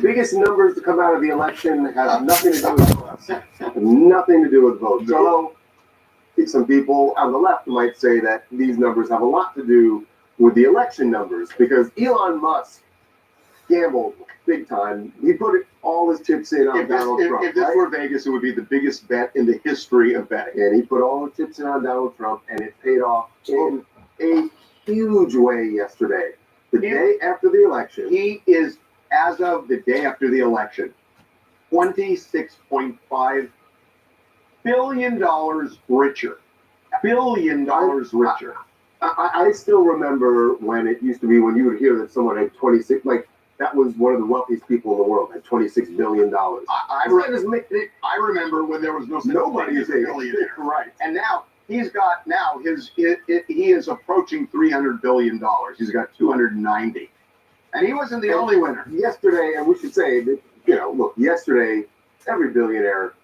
biggest numbers to come out of the election has nothing to do with votes. Nothing to do with votes. Although some people on the left might say that these numbers have a lot to do with the election numbers, because Elon Musk gambled big time. He put all his chips in on Donald Trump. If this were Vegas, it would be the biggest bet in the history of betting. And he put all the chips in on Donald Trump, and it paid off in a huge way yesterday. The day after the election. He is, as of the day after the election, $26.5 billion richer. $1 billion richer. I still remember when it used to be, when you would hear that someone had 26, like that was one of the wealthiest people in the world, had $26 billion. I remember when there was nobody is a billionaire. Right. And now he's got, he is approaching $300 billion. He's got 290. And he wasn't the only winner. Yesterday, and we should say that, look, yesterday, every billionaire,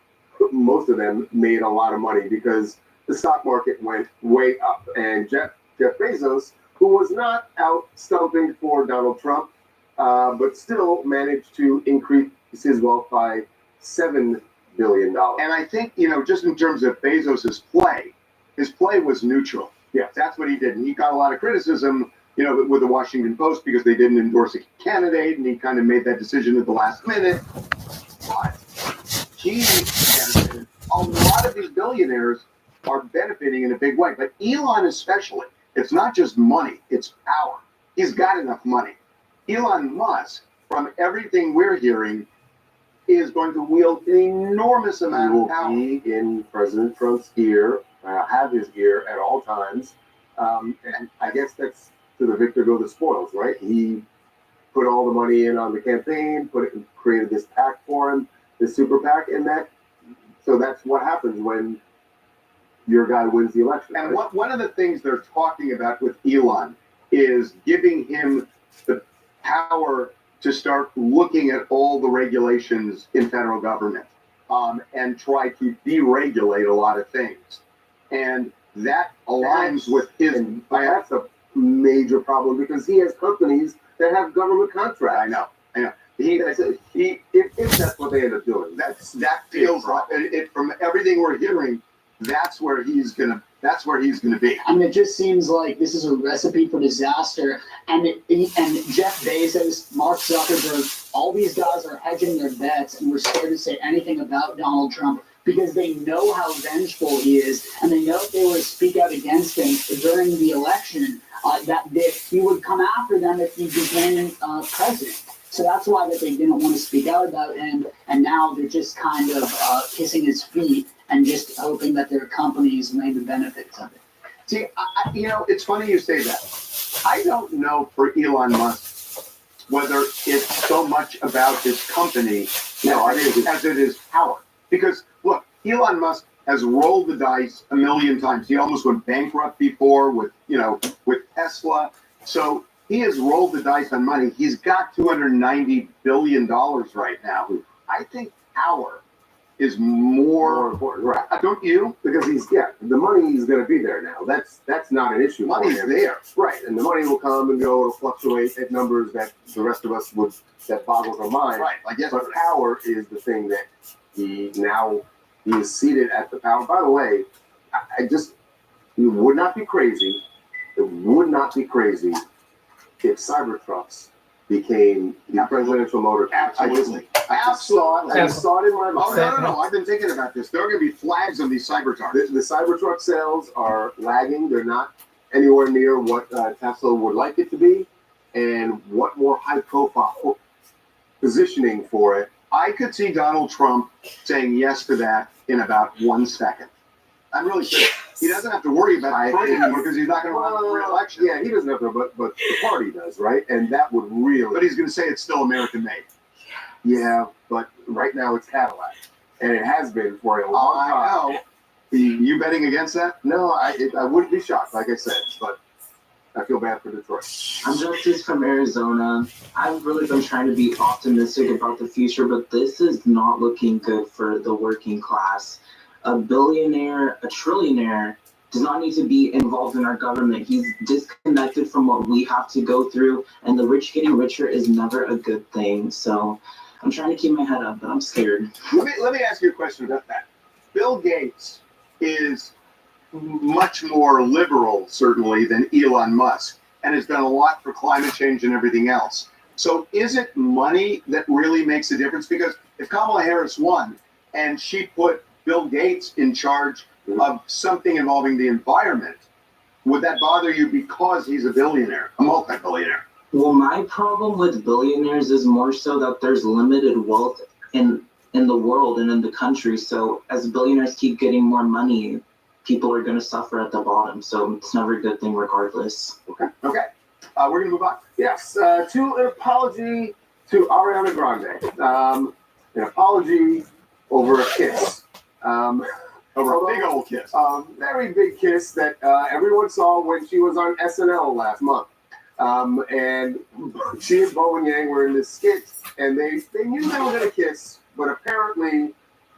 most of them made a lot of money because the stock market went way up. And Jeff Bezos, who was not out stumping for Donald Trump, but still managed to increase his wealth by $7 billion. And I think, just in terms of Bezos's play, his play was neutral. Yeah, that's what he did. And he got a lot of criticism, with the Washington Post because they didn't endorse a candidate, and he kind of made that decision at the last minute. But he benefited. A lot of these billionaires are benefiting in a big way. But Elon especially, it's not just money, it's power. He's got enough money. Elon Musk, from everything we're hearing, is going to wield an enormous amount of power. He will be in President Trump's ear, have his ear at all times. And I guess that's to the victor go the spoils, right? He put all the money in on the campaign, created this PAC for him, this super PAC, and so that's what happens when your guy wins the election. And one of the things they're talking about with Elon is giving him the power to start looking at all the regulations in federal government and try to deregulate a lot of things. And that aligns with his... That's a major problem because he has companies that have government contracts. I know. If that's what they end up doing. That feels like, from everything we're hearing, that's where he's gonna be. I mean, it just seems like this is a recipe for disaster. And Jeff Bezos, Mark Zuckerberg, all these guys are hedging their bets, and we're scared to say anything about Donald Trump because they know how vengeful he is, and they know if they were to speak out against him during the election, that he would come after them if he became president. So that's why that they didn't want to speak out about him, and now they're just kind of kissing his feet and just hoping that their companies may the benefits of it. See, it's funny you say that. I don't know for Elon Musk whether it's so much about his company as it is power. Because, look, Elon Musk has rolled the dice a million times. He almost went bankrupt before with Tesla. So he has rolled the dice on money. He's got $290 billion right now. I think power is more important, right? Don't you? Because the money is going to be there now. That's not an issue. Money's there, right? And the money will come and go. It'll fluctuate at numbers that the rest of us that boggles our mind. Right. Like yes, but power is the thing that he is seated at the power. By the way, it would not be crazy. It would not be crazy if Cybertrucks became the presidential motor. Absolutely. I saw it in my mind. No. I've been thinking about this. There are going to be flags on these Cybertrucks. The Cybertruck sales are lagging. They're not anywhere near what Tesla would like it to be. And what more high-profile positioning for it. I could see Donald Trump saying yes to that in about 1 second. I'm really serious. He doesn't have to worry about it anymore because he's not going to run for re-election. Yeah, he doesn't have to, but the party does, right? And that would really... But he's going to say it's still American-made. Yeah, but right now it's Cadillac. And it has been for a long time. I know. You betting against that? No, I wouldn't be shocked, like I said, but I feel bad for Detroit. I'm Justice from Arizona. I've really been trying to be optimistic about the future, but this is not looking good for the working class. A billionaire, a trillionaire does not need to be involved in our government. He's disconnected from what we have to go through, and the rich getting richer is never a good thing. So I'm trying to keep my head up, but I'm scared. Let me ask you a question about that. Bill Gates is much more liberal, certainly, than Elon Musk, and has done a lot for climate change and everything else. So is it money that really makes a difference? Because if Kamala Harris won and she put Bill Gates in charge of something involving the environment, would that bother you because he's a billionaire, a multi-billionaire? Well, my problem with billionaires is more so that there's limited wealth in the world and in the country. So as billionaires keep getting more money, people are going to suffer at the bottom. So it's never a good thing regardless. Okay. We're going to move on. Yes, to an apology to Ariana Grande. An apology over a kiss. Over a big old kiss. Very big kiss that everyone saw when she was on SNL last month. And she and Bowen Yang were in this skit, and they knew they were going to kiss, but apparently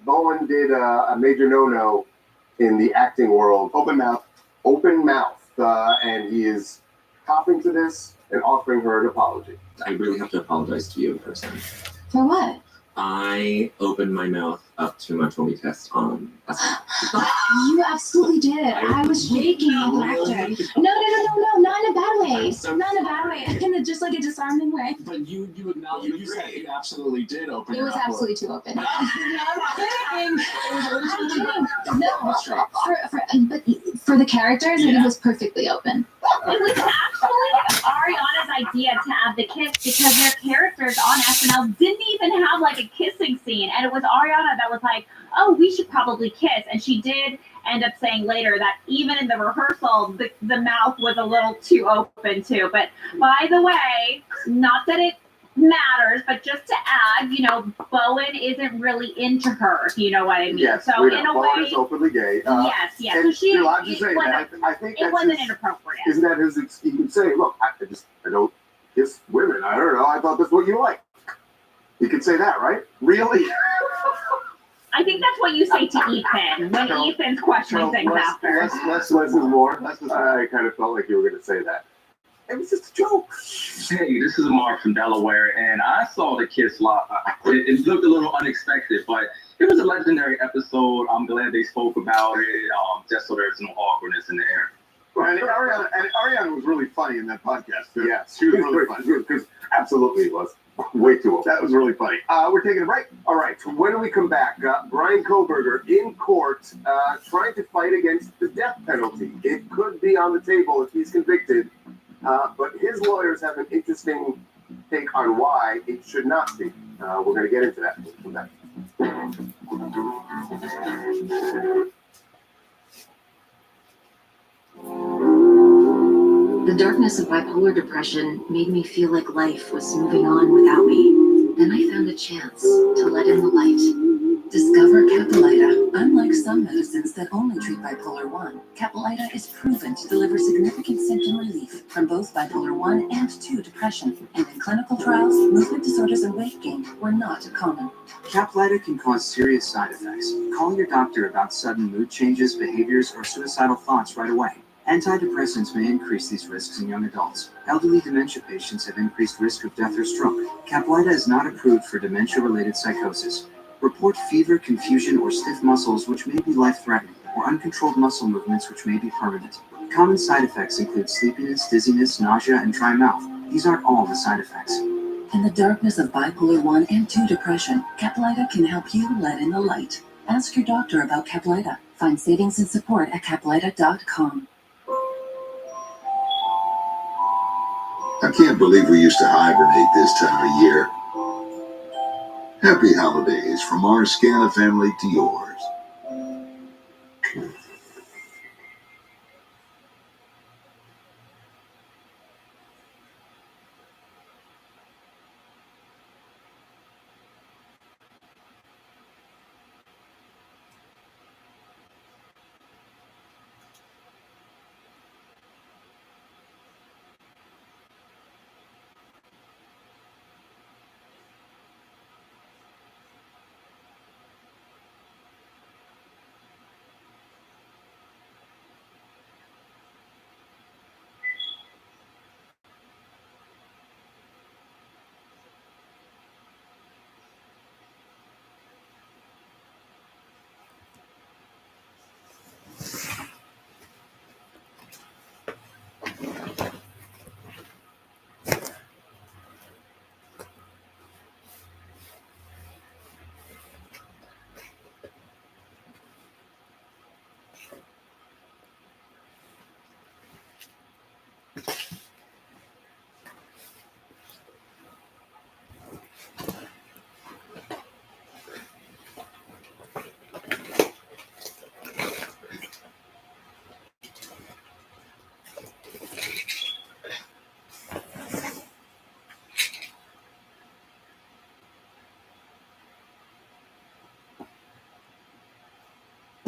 Bowen did a major no-no in the acting world. Open mouth. And he is copping to this and offering her an apology. I really have to apologize to you in person. For what? I opened my mouth up too much when we kissed on. You absolutely did. I was shaking and laughter. No, not in a bad way. Not in a bad way. In just like a disarming way. But you acknowledge, you said you absolutely did open It was up. absolutely too open. I'm kidding. No, but for the characters, it was perfectly open. It was actually Ariana's idea to have the kiss because their characters on SNL didn't even have like a kissing scene, and it was Ariana that was like, "Oh, we should probably kiss," and she did end up saying later that even in the rehearsal, the mouth was a little too open too. But by the way, not that it matters, but just to add, Bowen isn't really into her, if you know what I mean. Yes, so in a Bowen way, is openly gay. yes. So And she, you're allowed to say it wasn't, that. I think it wasn't inappropriate. Isn't that his? He can say, "Look, I don't kiss women. I don't know. I thought that's what you like." You could say that, right? Really? I think that's what you say to Ethan when Ethan's questioning things after. Less is more. I kind of felt like you were going to say that. It was just a joke. Hey, this is Mark from Delaware, and I saw the kiss live. It looked a little unexpected, but it was a legendary episode. I'm glad they spoke about it, just so there's no awkwardness in the air. Well, and Ariana was really funny in that podcast, too. Yeah, she was really funny. Because absolutely was. Way too old. That was really funny. We're taking a break. All right, so when we come back, Brian Koberger in court trying to fight against the death penalty. It could be on the table if he's convicted, but his lawyers have an interesting take on why it should not be. We're going to get into that when we come back. The darkness of bipolar depression made me feel like life was moving on without me. Then I found a chance to let in the light. Discover Caplyta. Unlike some medicines that only treat bipolar 1, Caplyta is proven to deliver significant symptom relief from both bipolar 1 and 2 depression. And in clinical trials, movement disorders and weight gain were not common. Caplyta can cause serious side effects. Call your doctor about sudden mood changes, behaviors, or suicidal thoughts right away. Antidepressants may increase these risks in young adults. Elderly dementia patients have increased risk of death or stroke. Caplyta is not approved for dementia-related psychosis. Report fever, confusion, or stiff muscles which may be life-threatening, or uncontrolled muscle movements which may be permanent. Common side effects include sleepiness, dizziness, nausea, and dry mouth. These aren't all the side effects. In the darkness of bipolar 1 and 2 depression, Caplyta can help you let in the light. Ask your doctor about Caplyta. Find savings and support at Caplyta.com. I can't believe we used to hibernate this time of year. Happy holidays from our Scana family to yours.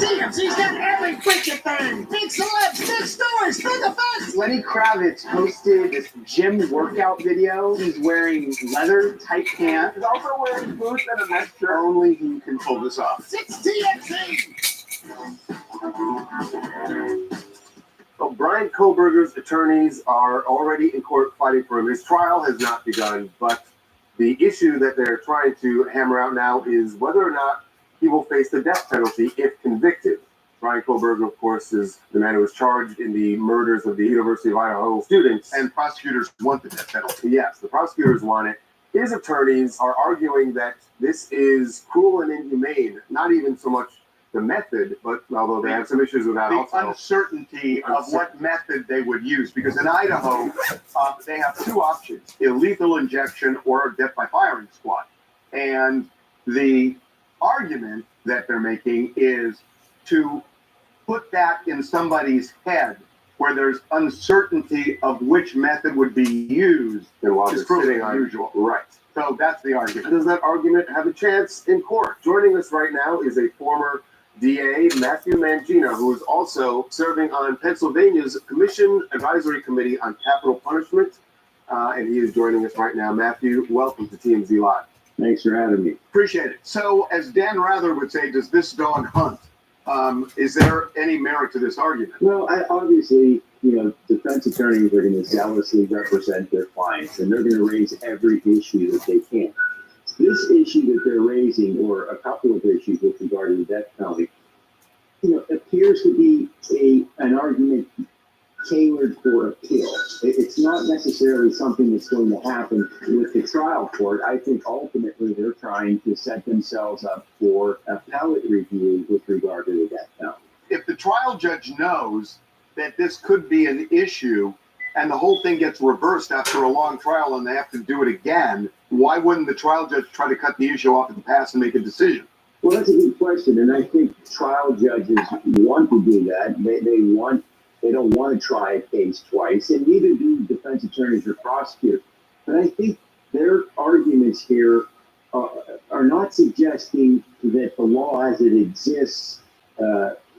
TMZ's got every freaking thing. Big celebs, big stories, big events. Lenny Kravitz posted this gym workout video. He's wearing leather tight pants. He's also wearing boots and a nice shirt. Only he can pull this off. 6 TMZ. Well, Brian Kohlberger's attorneys are already in court fighting for him. His trial has not begun, but the issue that they're trying to hammer out now is whether or not he will face the death penalty if convicted. Brian Kohlberger, of course, is the man who was charged in the murders of the University of Idaho students. And prosecutors want the death penalty. Yes, the prosecutors want it. His attorneys are arguing that this is cruel and inhumane, not even so much the method, but although they have some issues with that The also. uncertainty of what method they would use, because in Idaho, they have two options: lethal injection or death by firing squad. And the argument that they're making is to put that in somebody's head where there's uncertainty of which method would be used And while is they're pretty sitting on- unusual. Right. So that's the argument. Does that argument have a chance in court? Joining us right now is a former DA, Matthew Mangina, who is also serving on Pennsylvania's Commission Advisory Committee on Capital Punishment. And he is joining us right now. Matthew, welcome to TMZ Live. Thanks for having me. Appreciate it. So, as Dan Rather would say, does this dog hunt? Is there any merit to this argument? Well, obviously, defense attorneys are going to zealously represent their clients, and they're going to raise every issue that they can. This issue that they're raising, or a couple of issues with regard to the death penalty, appears to be an argument tailored for appeal. It's not necessarily something that's going to happen with the trial court. I think ultimately they're trying to set themselves up for appellate review with regard to the death penalty. If the trial judge knows that this could be an issue and the whole thing gets reversed after a long trial and they have to do it again, why wouldn't the trial judge try to cut the issue off at the pass and make a decision? Well, that's a good question, and I think trial judges want to do that. They don't want to try a case twice, and neither do defense attorneys or prosecutors. But I think their arguments here are not suggesting that the law as it exists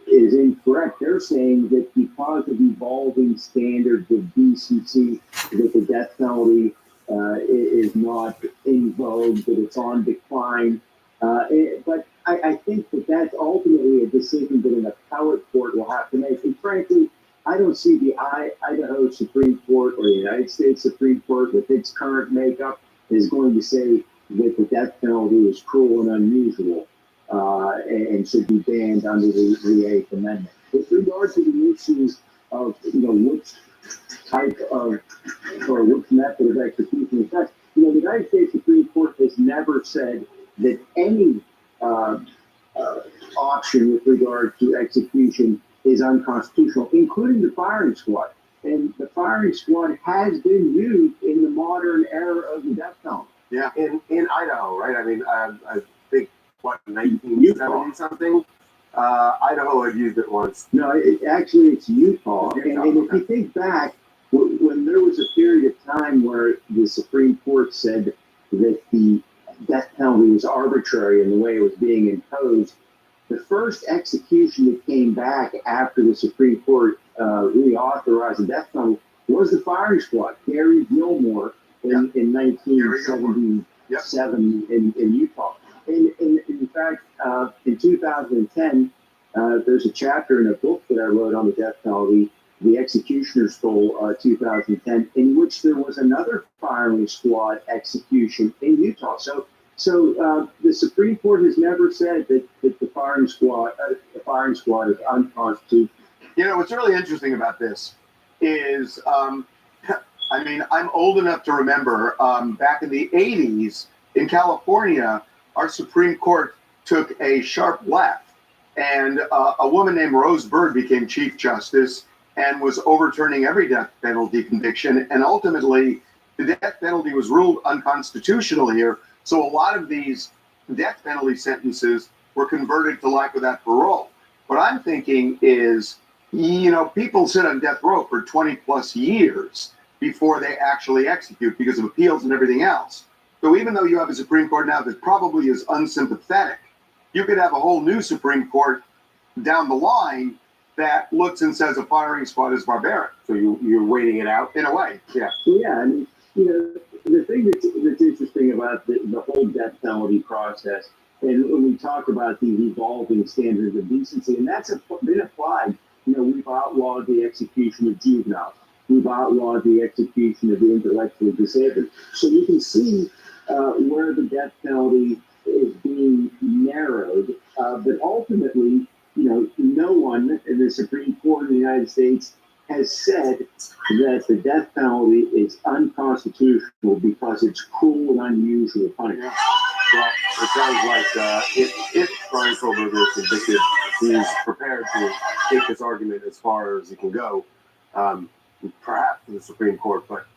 is incorrect. They're saying that because of evolving standards of decency, that the death penalty is not in vogue, that it's on decline. But I think that that's ultimately a decision that an appellate court will have to make. And frankly, I don't see the Idaho Supreme Court or the United States Supreme Court with its current makeup is going to say that the death penalty is cruel and unusual and should be banned under the Eighth Amendment. With regard to the issues of which type of or which method of execution is best, the United States Supreme Court has never said that any option with regard to execution is unconstitutional, including the firing squad. And the firing squad has been used in the modern era of the death penalty. Yeah, in Idaho, right? I mean, I think, 1970 something? Idaho had used it once. No, it's Utah. And if you think back, when there was a period of time where the Supreme Court said that the death penalty was arbitrary in the way it was being imposed, the first execution that came back after the Supreme Court reauthorized the death penalty was the firing squad, Gary Gilmore in 1977 in Utah. And in fact, in 2010, there's a chapter in a book that I wrote on the death penalty, The Executioner's Goal 2010, in which there was another firing squad execution in Utah. So the Supreme Court has never said that the firing squad is unconstitutional. What's really interesting about this is, I'm old enough to remember back in the 80s in California, our Supreme Court took a sharp left, and a woman named Rose Bird became Chief Justice and was overturning every death penalty conviction. And ultimately, the death penalty was ruled unconstitutional here. So a lot of these death penalty sentences were converted to life without parole. What I'm thinking is, people sit on death row for 20 plus years before they actually execute because of appeals and everything else. So even though you have a Supreme Court now that probably is unsympathetic, you could have a whole new Supreme Court down the line that looks and says a firing squad is barbaric. So you're waiting it out in a way. Yeah. Yeah, I mean, the thing that's interesting about the whole death penalty process, and when we talk about these evolving standards of decency, and that's been applied. We've outlawed the execution of juveniles. We've outlawed the execution of the intellectually disabled. So you can see where the death penalty is being narrowed, but ultimately, no one in the Supreme Court of the United States has said that the death penalty is unconstitutional because it's cruel and unusual punishment. Well, it sounds like if Bryan Kohberger is convicted, he's prepared to take this argument as far as he can go, perhaps to the Supreme Court, but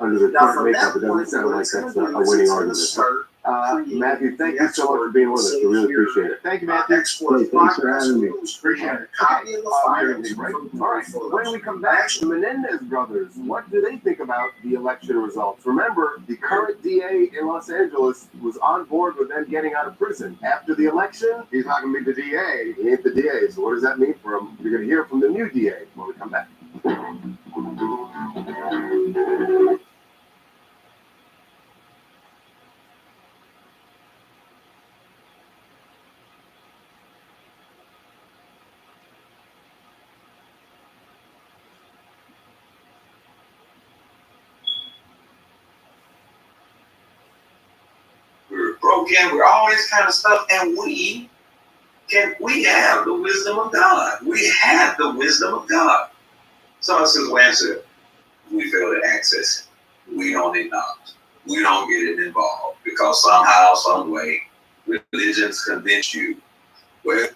under the current makeup, it doesn't sound like that's a winning argument. Matthew, thank you so much for being with us. We really appreciate it. Thank you, Matthew. Thanks for having me. Appreciate it. All right, when we come back, the Menendez brothers, what do they think about the election results? Remember, the current DA in Los Angeles was on board with them getting out of prison. After the election, he's not going to be the DA. He ain't the DA, so what does that mean for him? You're going to hear from the new DA when we come back. Broken, we're all this kind of stuff, and we have the wisdom of God. We have the wisdom of God. Someone says, well, answer, we fail to access it. We don't acknowledge. We don't get it involved because somehow, some way, religions convince you. Well,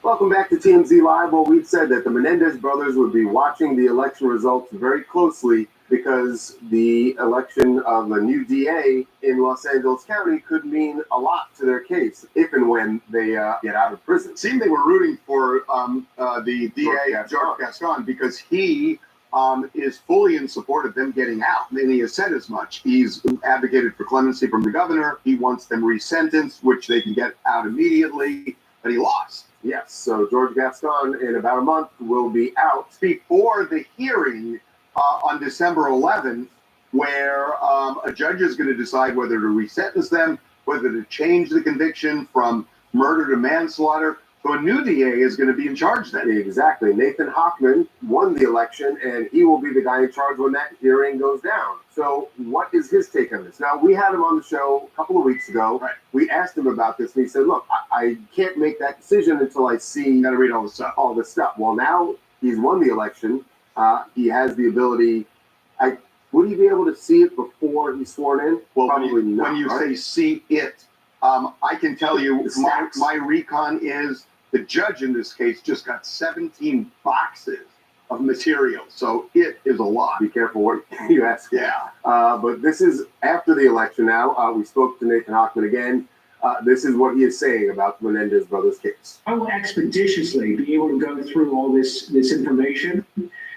Welcome back to TMZ Live. Well, we've said that the Menendez brothers would be watching the election results very closely because the election of a new DA in Los Angeles County could mean a lot to their case if and when they get out of prison. It seemed they were rooting for the DA, George Gascon, because he is fully in support of them getting out. And he has said as much. He's advocated for clemency from the governor. He wants them resentenced, which they can get out immediately, but he lost. Yes, so George Gascon in about a month will be out. Before the hearing on December 11th, where a judge is going to decide whether to resentence them, whether to change the conviction from murder to manslaughter. So a new DA is going to be in charge then. Exactly. Nathan Hochman won the election, and he will be the guy in charge when that hearing goes down. So what is his take on this? Now, we had him on the show a couple of weeks ago. Right. We asked him about this, and he said, look, I can't make that decision until I see Got to read all the stuff. all this stuff. Well, now he's won the election. He has the ability. Would he be able to see it before he's sworn in? Well, Probably not. when you right? say see it, I can tell you The my, stacks. my recon is the judge in this case just got 17 boxes of material. So it is a lot. Be careful what you ask. Yeah. But this is after the election now. We spoke to Nathan Hochman again. This is what he is saying about the Menendez brothers case. I will expeditiously be able to go through all this information.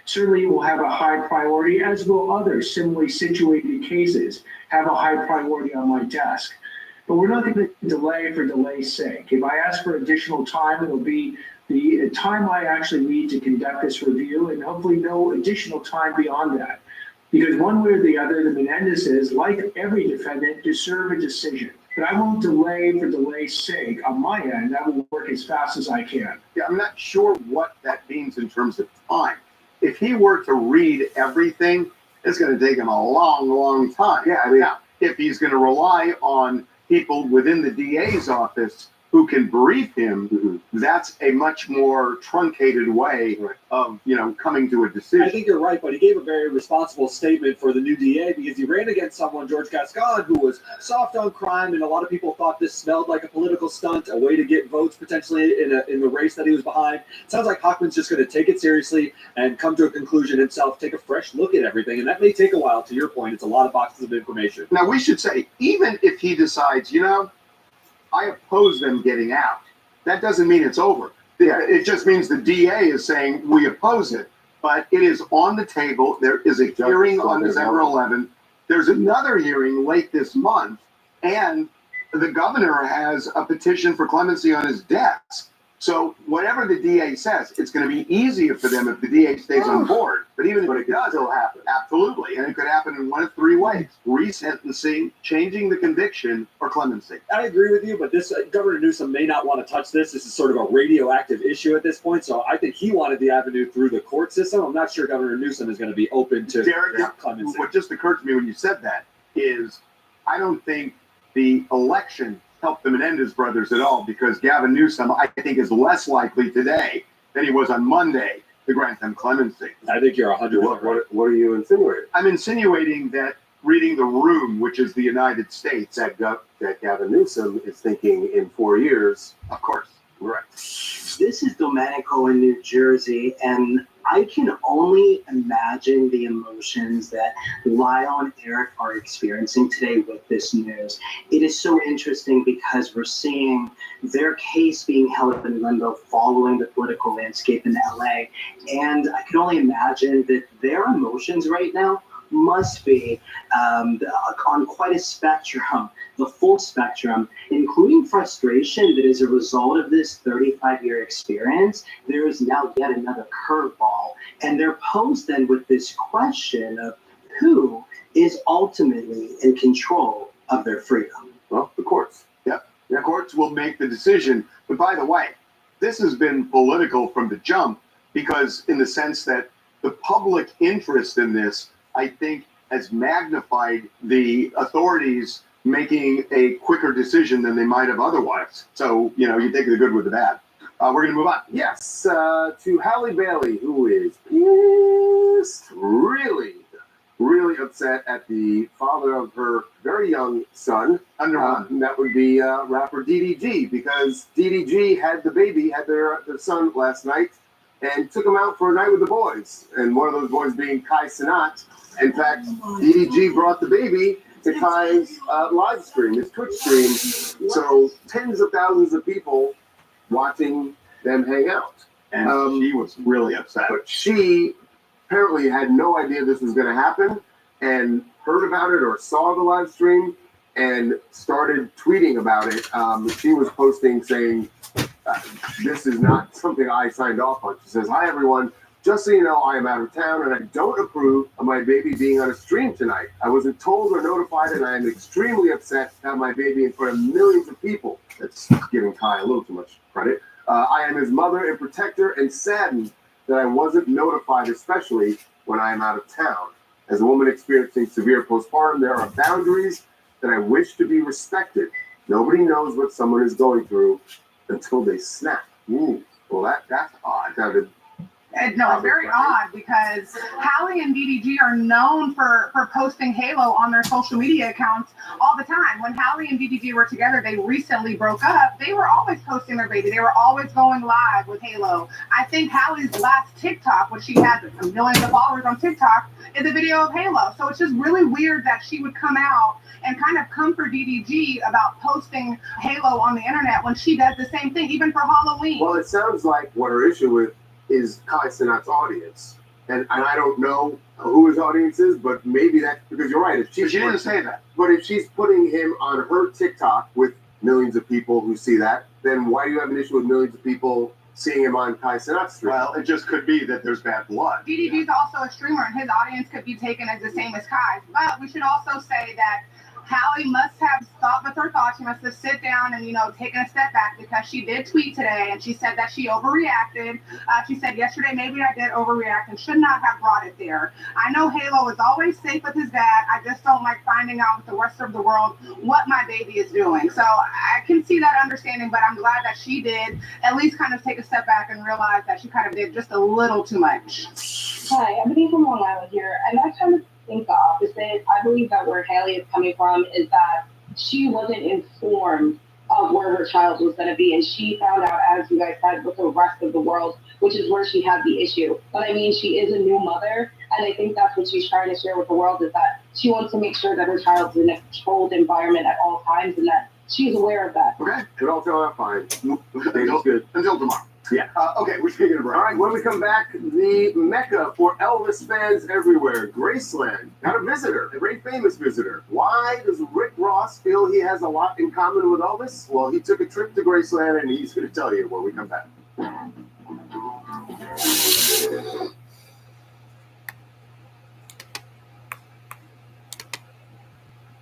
Certainly will have a high priority, as will other similarly situated cases have a high priority on my desk. But we're not going to delay for delay's sake. If I ask for additional time, it'll be the time I actually need to conduct this review, and hopefully no additional time beyond that. Because one way or the other, the Menendezes, like every defendant, deserve a decision. But I won't delay for delay's sake on my end. I will work as fast as I can. Yeah, I'm not sure what that means in terms of time. If he were to read everything, it's going to take him a long, long time. Yeah, I mean, now, if he's going to rely on people within the DA's office who can brief him, that's a much more truncated way of, coming to a decision. I think you're right, but he gave a very responsible statement for the new DA because he ran against someone, George Gascon, who was soft on crime, and a lot of people thought this smelled like a political stunt, a way to get votes potentially in the race that he was behind. It sounds like Hochman's just going to take it seriously and come to a conclusion himself, take a fresh look at everything, and that may take a while. To your point, it's a lot of boxes of information. Now, we should say, even if he decides, I oppose them getting out, that doesn't mean it's over. It just means the DA is saying we oppose it, but it is on the table. There is a hearing on December 11th. There's another hearing late this month, and the governor has a petition for clemency on his desk. So whatever the DA says, it's going to be easier for them if the DA stays on board. But even if it does, it'll happen. Absolutely. And it could happen in one of three ways: resentencing, changing the conviction, or clemency. I agree with you, but this Governor Newsom may not want to touch this. This is sort of a radioactive issue at this point, so I think he wanted the avenue through the court system. I'm not sure Governor Newsom is going to be open to clemency. What just occurred to me when you said that is I don't think the election helped the Menendez brothers at all, because Gavin Newsom, I think, is less likely today than he was on Monday to grant them clemency. I think you're 100% right. What are you insinuating? I'm insinuating that reading the room, which is the United States, that Gavin Newsom is thinking in 4 years. Of course, right. This is Domenico in New Jersey, and I can only imagine the emotions that Lyle and Eric are experiencing today with this news. It is so interesting because we're seeing their case being held up in limbo following the political landscape in LA. And I can only imagine that their emotions right now must be on quite a spectrum, the full spectrum, including frustration that as a result of this 35-year experience, there is now yet another curveball. And they're posed then with this question of who is ultimately in control of their freedom. Well, the courts. Yeah. The courts will make the decision. But by the way, this has been political from the jump, because in the sense that the public interest in this, I think, has magnified the authorities making a quicker decision than they might have otherwise. So, you take the good with the bad. We're going to move on. Yes, to Halle Bailey, who is pissed, really upset at the father of her very young son. That would be rapper DDG, because DDG had their son last night, and took him out for a night with the boys. And one of those boys being Kai Cenat. In fact, DDG brought the baby to Kai's live stream, his Twitch stream. So tens of thousands of people watching them hang out. And she was really upset. But she apparently had no idea this was going to happen, and heard about it or saw the live stream and started tweeting about it. She was posting saying, this is not something I signed off on. She says, "Hi, everyone. Just so you know, I am out of town and I don't approve of my baby being on a stream tonight. I wasn't told or notified, and I am extremely upset to have my baby in front of millions of people." That's giving Kai a little too much credit. I am his mother and protector and saddened that I wasn't notified, especially when I am out of town. As a woman experiencing severe postpartum, there are boundaries that I wish to be respected. Nobody knows what someone is going through until they snap. Ooh, well, that's odd. No, it's very odd because Hallie and DDG are known for posting Halo on their social media accounts all the time. When Hallie and DDG were together, they recently broke up. They were always posting their baby. They were always going live with Halo. I think Hallie's last TikTok, when she had millions of followers on TikTok, is a video of Halo. So it's just really weird that she would come out and kind of come for DDG about posting Halo on the internet when she does the same thing, even for Halloween. Well, it sounds like what her issue with is Kai Cenat's audience. And I don't know who his audience is, but maybe that's because you're right. If she didn't say that. But if she's putting him on her TikTok with millions of people who see that, then why do you have an issue with millions of people seeing him on Kai Cenat's stream? Well, it just could be that there's bad blood. DDG's also a streamer, and his audience could be taken as the same as Kai's. But we should also say that Hallie must have thought with her thoughts. She must have sit down and, taken a step back because she did tweet today and she said that she overreacted. She said yesterday, maybe I did overreact and should not have brought it there. I know Halo is always safe with his dad. I just don't like finding out with the rest of the world what my baby is doing. So I can see that understanding, but I'm glad that she did at least kind of take a step back and realize that she kind of did just a little too much. Hi, I'm Annie from Long Island here, and I kind of think the opposite. I believe that where Hallie is coming from is that she wasn't informed of where her child was going to be, and she found out, as you guys said, with the rest of the world, which is where she had the issue. But I mean, she is a new mother, and I think that's what she's trying to share with the world, is that she wants to make sure that her child's in a controlled environment at all times, and that she's aware of that. Okay, it all turned out fine. It's good. Until tomorrow. Yeah. Okay, we're taking a break. All right, when we come back, the Mecca for Elvis fans everywhere, Graceland, got a visitor, a very famous visitor. Why does Rick Ross feel he has a lot in common with Elvis? Well, he took a trip to Graceland, and he's going to tell you when we come back.